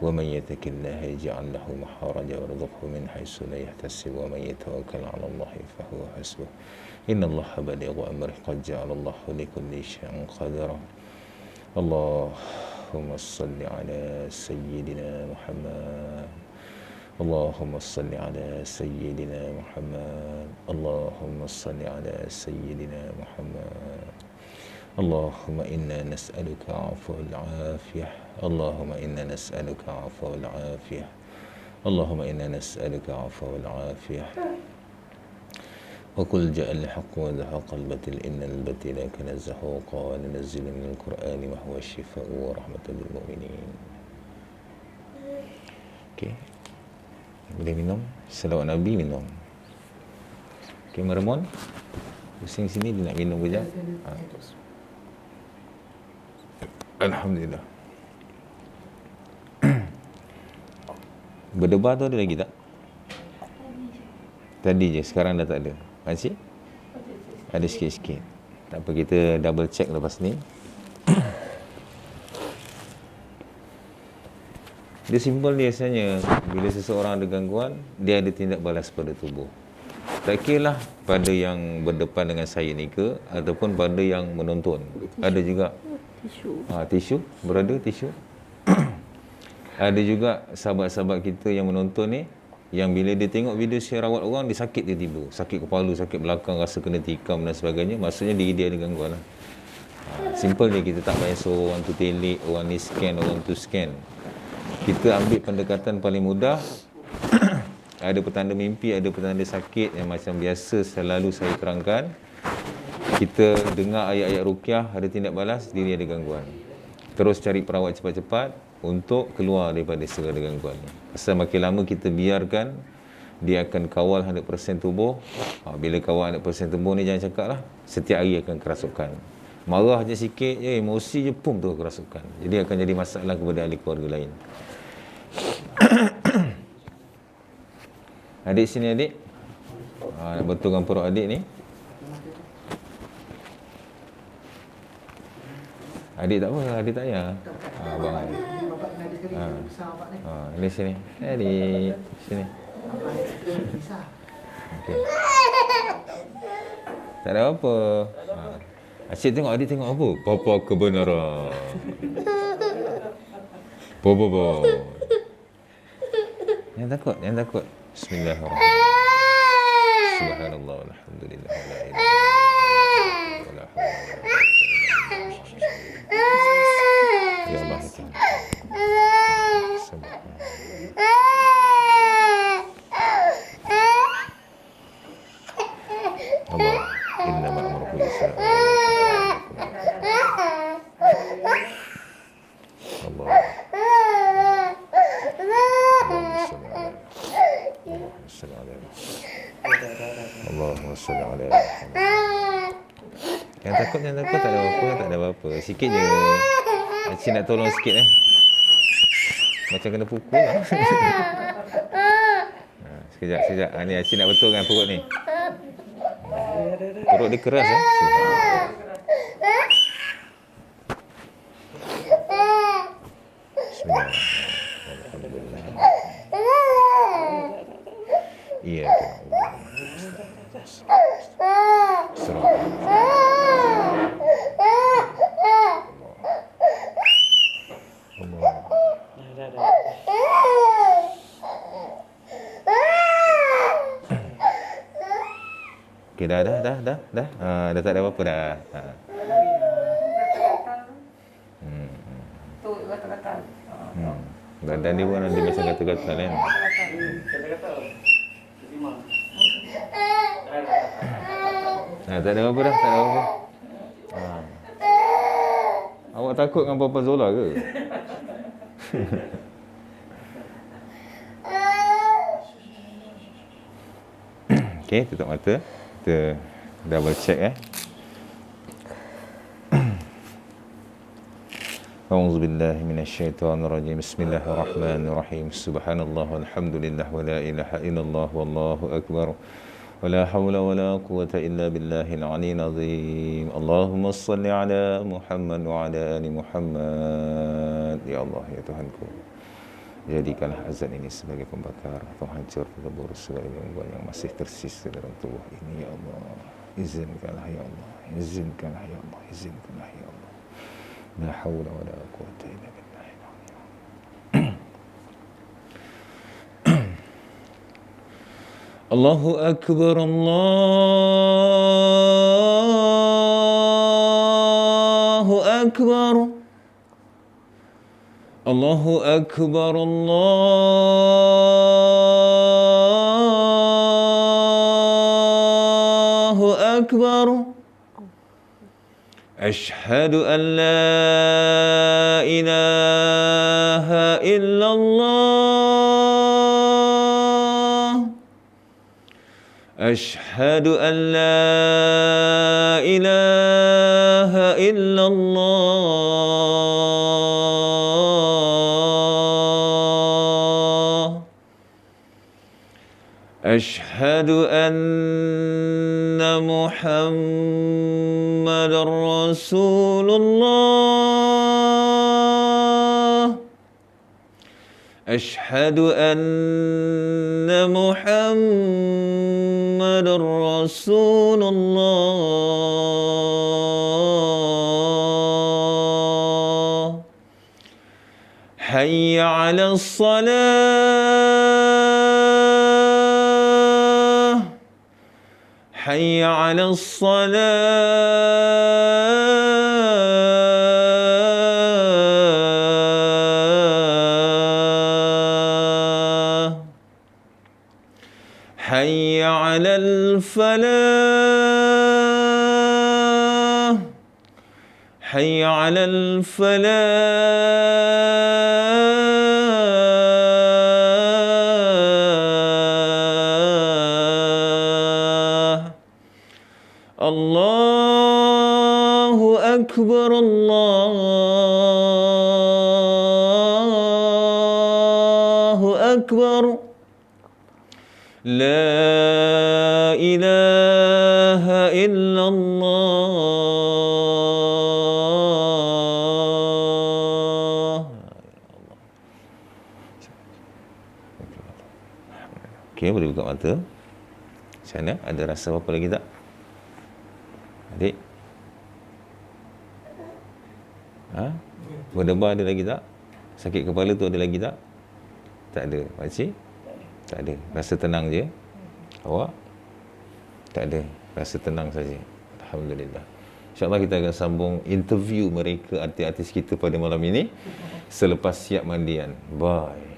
ومن يتق الله يجعل له مخرجا ويرزقه من حيث لا يحتسب ومن يتوكل على الله فهو حسبه إن الله بالغ أمره قد جعل الله لكل شيء قدرا اللهم صل على سيدنا محمد اللهم صل على سيدنا محمد اللهم صل على سيدنا محمد اللهم إنا نسألك عفو العافية اللهم إنا نسألك عفو العافية اللهم إنا نسألك عفو العافية وقل جاء الحق وزهق الباطل إن الباطل كان زهوقا وننزل من القرآن ما هو الشفاء ورحمة للمؤمنين. Okay. Boleh minum, selawat Nabi minum. Okay, Meremon pusing sini, dia nak minum kejap. Alhamdulillah. Berdebar tu ada lagi tak? Tadi je, sekarang dah tak ada. Makcik? Ada sikit-sikit. Tak apa, kita double check lepas ni. Dia simple biasanya, bila seseorang ada gangguan, dia ada tindak balas pada tubuh. Tak kira lah pada yang berdepan dengan saya ni ke, ataupun pada yang menonton. Ada juga. Tisu. Berada tisu. Ada juga sahabat-sahabat kita yang menonton ni, yang bila dia tengok video saya rawat orang, dia sakit tiba-tiba. Sakit kepala, sakit belakang, rasa kena tikam dan sebagainya. Maksudnya diri dia ada gangguan lah. Simple je, kita tak payah suruh orang tu telik, orang ni scan, orang tu scan. Kita ambil pendekatan paling mudah. Ada petanda mimpi, ada petanda sakit yang macam biasa selalu saya terangkan. Kita dengar ayat-ayat ruqyah, ada tindak balas, diri ada gangguan. Terus cari perawat cepat-cepat untuk keluar daripada segala gangguan ni. Pasal makin lama kita biarkan, dia akan kawal 100% tubuh. Bila kawal 100% tubuh ni, jangan cakap lah, setiap hari akan kerasukan. Marah je sikit je, emosi je, pum tu kerasukan. Jadi akan jadi masalah kepada ahli keluarga lain. Adik sini adik. Nak betulkan perut adik ni. Adik tak apa, adik tak payah. Abang. Ini sini. Adik sini. Okey. Tak ada apa. Asyik tengok adik tengok apa? Papa kebenaran. Papa. Jangan takut, jangan takut. Bismillahirrahmanirrahim. Subhanallah, alhamdulillah, la ilaha illallah, wala hawla wala quwwata illa billah. Ya Allah, Allah, inna ma'amruhu yusra. Allah. Allahumma salli ala Muhammad. Jangan takut, tak ada apa-apa. Sikit je. Cik nak tolong sikit macam kena pukul lah. Sekejap. Ni Cik nak betulkan perut ni. Perut dia keras Bismillahirrahmanirrahim. Okey, dah. Dah tak ada apa-apa dah. Tu kata-kata. Badan dia pun dia macam gatal-gatal kan. Tak ada apa-apa dah, tak ada apa-apa. Awak takut dengan Papa Zola ke? Okey, tutup mata. Kita double check أعوذ بالله من الشيطان الرجيم بسم الله الرحمن الرحيم سبحان الله والحمد لله ولا إله إلا الله والله أكبر ولا حول ولا قوة إلا بالله العلي العظيم اللهم صل على محمد وعلى آل محمد يا الله ya Tuhanku, jadikanlah azan ini sebagai pembakar atau hancur lebur segala yang masih tersisa dalam tubuh ini ya Allah. Izinkanlah ya Allah, izinkanlah ya Allah, izinkanlah ya Allah. La haula wala quwwata illa billah. Allahu akbar, Allahu akbar. Allahu akbar, Allahu akbar. أشهد أن لا إله إلا الله أشهد أن لا إله إلا الله أشهد أن محمد رسول الله أشهد أن محمد رسول الله حي على الصلاة حي على الصلاة حي على الفلاح حي على الفلاح الله أكبر الله أكبر لا إله إلا الله. Okey, boleh buka mata. Macam mana? Ada rasa apa lagi tak? Adik? Berdebar ada lagi tak? Sakit kepala tu ada lagi tak? Tak ada. Pakcik? Tak ada. Rasa tenang je. Awak? Tak ada. Rasa tenang saja. Alhamdulillah. InsyaAllah kita akan sambung interview mereka artis-artis kita pada malam ini selepas siap mandian. Bye.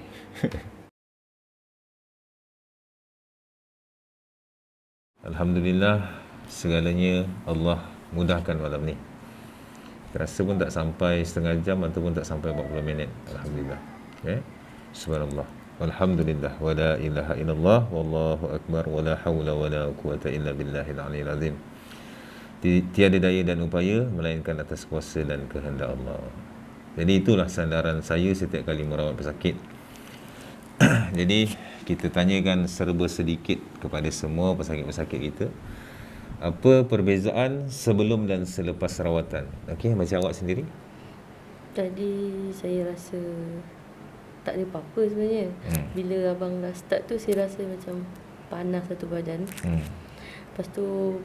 Alhamdulillah, segalanya Allah mudahkan malam ni. Rasa pun tak sampai setengah jam ataupun tak sampai 40 minit. Alhamdulillah. Okay. Subhanallah. Alhamdulillah. Wa la ilaha illallah. Wallahu akbar. Wa la hawla wa la quwata illa billahil aliyil azim. Tiada daya dan upaya melainkan atas kuasa dan kehendak Allah. Jadi itulah sandaran saya setiap kali merawat pesakit. Jadi kita tanyakan serba sedikit kepada semua pesakit-pesakit kita, apa perbezaan sebelum dan selepas rawatan? Okey, macam awak sendiri? Tadi saya rasa tak ada apa-apa sebenarnya. Bila abang dah start tu saya rasa macam panas satu badan. Lepas tu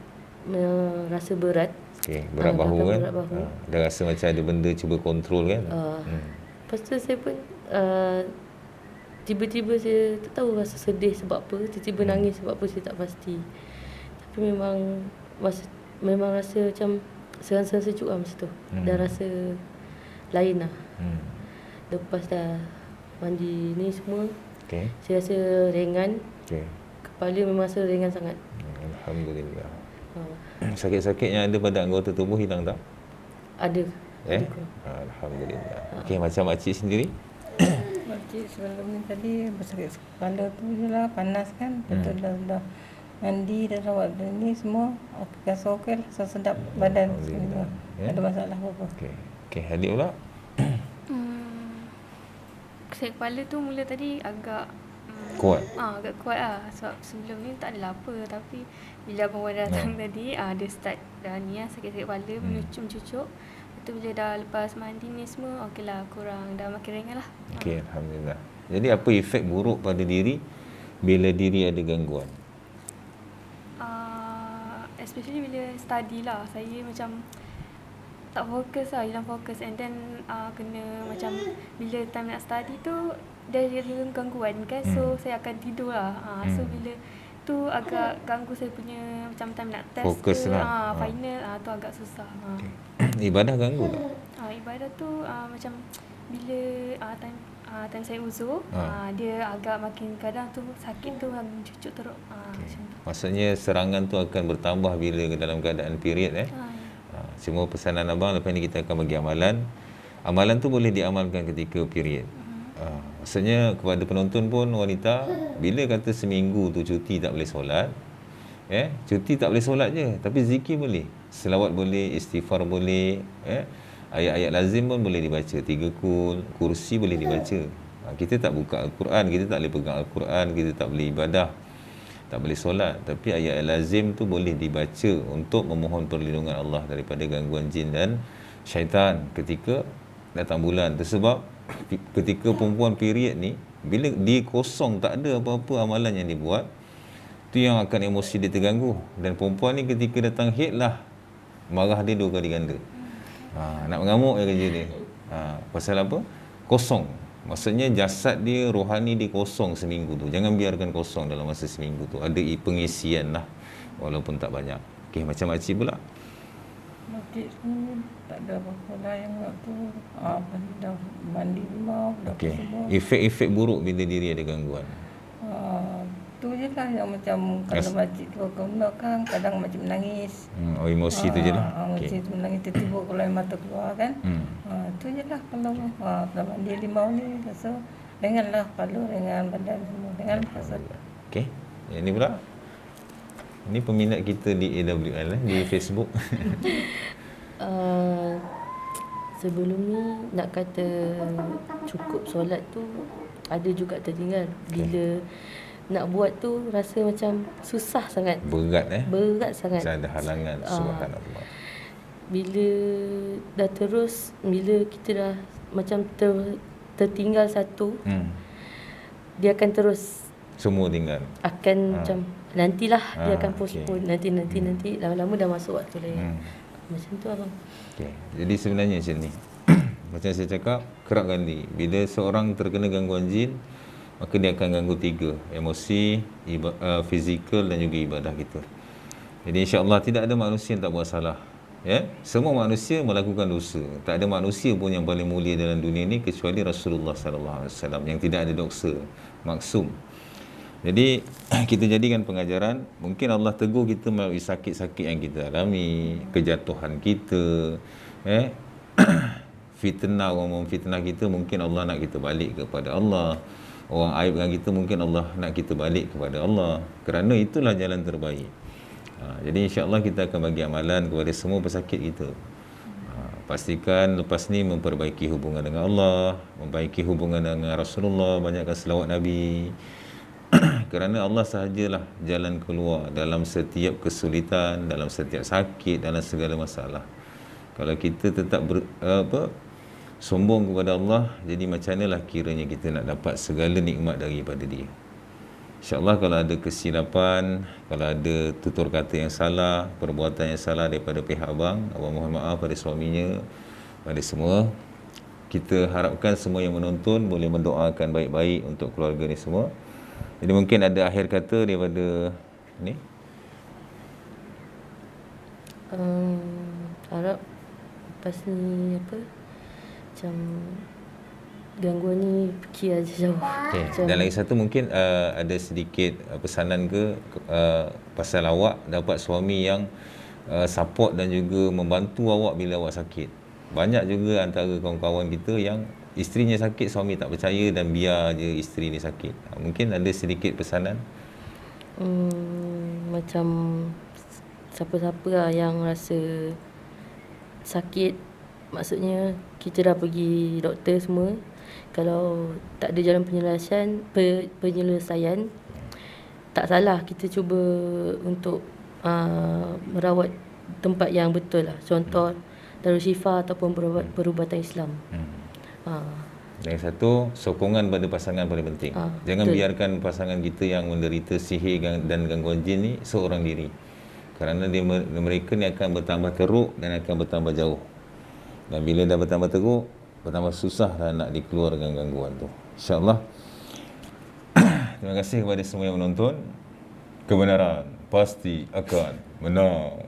rasa berat. Okey, berat bahu kan? Berat bahu. Dah rasa macam ada benda cuba kontrol kan? Lepas tu saya pun tiba-tiba saya tak tahu rasa sedih sebab apa, tiba-tiba nangis sebab apa saya tak pasti. Tapi Tapi memang rasa macam serang-serang sejuk lah masa tu. Dah rasa lain lah. Lepas dah mandi ni semua, saya rasa ringan. Kepala memang rasa ringan sangat. Alhamdulillah. Sakit-sakit yang ada pada anggota tubuh hilang tak? Ada. Alhamdulillah. Okey, macam makcik sendiri? Makcik sebelum ni tadi bersakit kepala tu je lah, panas kan. Betul dah mandi dan rawat ni semua. Rasa okey lah, rasa sedap badan semua. Ada masalah apa-apa. Okey, Hadik pula? Sakit kepala tu mula tadi agak Kuat? agak kuat lah. Sebab sebelum ni tak adalah apa. Tapi bila Abang Wan datang tadi, dia start dah ni lah, sakit-sakit kepala, mencucuk. Lepas tu bila dah lepas mandi ni semua, okey lah, kurang, dah makin ringan lah. Okey, Alhamdulillah. Jadi apa efek buruk pada diri bila diri ada gangguan? Especially bila study lah, saya macam tak fokus lah, hilang fokus. And then kena macam bila time nak study tu dia ada gangguan kan. So saya akan tidur lah. So bila tu agak ganggu saya punya macam time nak test Fokus ke lah. final tu agak susah. Ibadah ganggu tak? Ibadah tu macam bila time saya uzur, dia agak makin kadang tu sakit tu cucuk teruk. Macam tu. Maksudnya serangan tu akan bertambah bila dalam keadaan period Semua pesanan abang lepas ni kita akan bagi amalan. Amalan tu boleh diamalkan ketika period. Maksudnya kepada penonton pun wanita, bila kata seminggu tu cuti tak boleh solat, cuti tak boleh solat je, tapi zikir boleh, selawat boleh, istighfar boleh, ayat-ayat lazim pun boleh dibaca, 3 kursi boleh dibaca. Kita tak buka Al-Quran, kita tak boleh pegang Al-Quran, kita tak boleh ibadah, tak boleh solat, tapi ayat lazim tu boleh dibaca untuk memohon perlindungan Allah daripada gangguan jin dan syaitan ketika datang bulan. Itu sebab ketika perempuan period ni, bila dia kosong, tak ada apa-apa amalan yang dibuat, tu yang akan emosi dia terganggu. Dan perempuan ni ketika datang haid lah, marah dia 2 kali ganda. Nak mengamuk je kerja dia. Pasal apa? Kosong. Maksudnya jasad dia, rohani dia kosong seminggu tu. Jangan biarkan kosong dalam masa seminggu tu. Ada pengisian lah, walaupun tak banyak. Okey, macam makcik pula? Makcik ni tak ada apa-apa lah yang waktu dah mandi rumah, dah semua. Efek-efek buruk bila diri ada gangguan. Tu je lah yang macam kalau makcik tu ke belakang, kadang makcik menangis. Emosi tu je lah. Makcik tu menangis tiba-tiba kalau air mata keluar kan. Tu je lah kalau mandi limau ni rasa ringan lah, kepala ringan, badan semua ringan rasa. Okey, yang ni pula. Ini peminat kita di AWL di Facebook. Sebelum ni nak kata cukup solat tu ada juga tertinggal. Bila nak buat tu rasa macam susah sangat. Berat Berat sangat. Ada halangan, subhanallah. Bila dah terus, bila kita dah macam tertinggal satu, dia akan terus semua tinggal. Akan macam nantilah dia akan postpone, nanti lama-lama dah masuk waktu lain. Macam tu abang. Okey. Jadi sebenarnya macam ni. Macam saya cakap, kerap kali bila seorang terkena gangguan jin, maka dia akan ganggu 3, emosi, fizikal dan juga ibadah kita. Jadi insya-Allah tidak ada manusia yang tak buat salah. Semua manusia melakukan dosa. Tak ada manusia pun yang paling mulia dalam dunia ni kecuali Rasulullah sallallahu alaihi wasallam yang tidak ada dosa, maksum. Jadi kita jadikan pengajaran, mungkin Allah tegur kita melalui sakit-sakit yang kita alami, kejatuhan kita, fitnah, orang memfitnah kita, mungkin Allah nak kita balik kepada Allah. Orang aibkan kita, mungkin Allah nak kita balik kepada Allah. Kerana itulah jalan terbaik. Jadi insya-Allah kita akan bagi amalan kepada semua pesakit kita. Pastikan lepas ni memperbaiki hubungan dengan Allah, memperbaiki hubungan dengan Rasulullah, banyakkan selawat Nabi. Kerana Allah sahajalah jalan keluar dalam setiap kesulitan, dalam setiap sakit, dalam segala masalah. Kalau kita tetap sombong kepada Allah, jadi macam manalah kiranya kita nak dapat segala nikmat daripada dia. InsyaAllah kalau ada kesilapan, kalau ada tutur kata yang salah, perbuatan yang salah daripada pihak abang mohon maaf pada suaminya, pada semua. Kita harapkan semua yang menonton boleh mendoakan baik-baik untuk keluarga ni semua. Jadi mungkin ada akhir kata daripada ni Harap lepas ni apa, macam gangguan ni fikir aja jauh. Okay. Macam, Dan lagi satu mungkin ada sedikit pesanan ke pasal awak dapat suami yang support dan juga membantu awak bila awak sakit. Banyak juga antara kawan-kawan kita yang isterinya sakit, suami tak percaya dan biar je isteri ni sakit. Mungkin ada sedikit pesanan. Macam siapa-siapa lah yang rasa sakit, maksudnya kita dah pergi doktor semua, kalau tak ada jalan penyelesaian, tak salah kita cuba untuk merawat tempat yang betul lah. Contoh Darul Shifa ataupun perubatan Islam. Yang satu, sokongan pada pasangan paling penting. Jangan betul. biarkan pasangan kita yang menderita sihir dan gangguan jin ni seorang diri. Kerana mereka ni akan bertambah teruk dan akan bertambah jauh. Dan bila dah bertambah teruk, bertambah susah lah nak dikeluarkan gangguan tu. InsyaAllah. Terima kasih kepada semua yang menonton. Kebenaran pasti akan menang.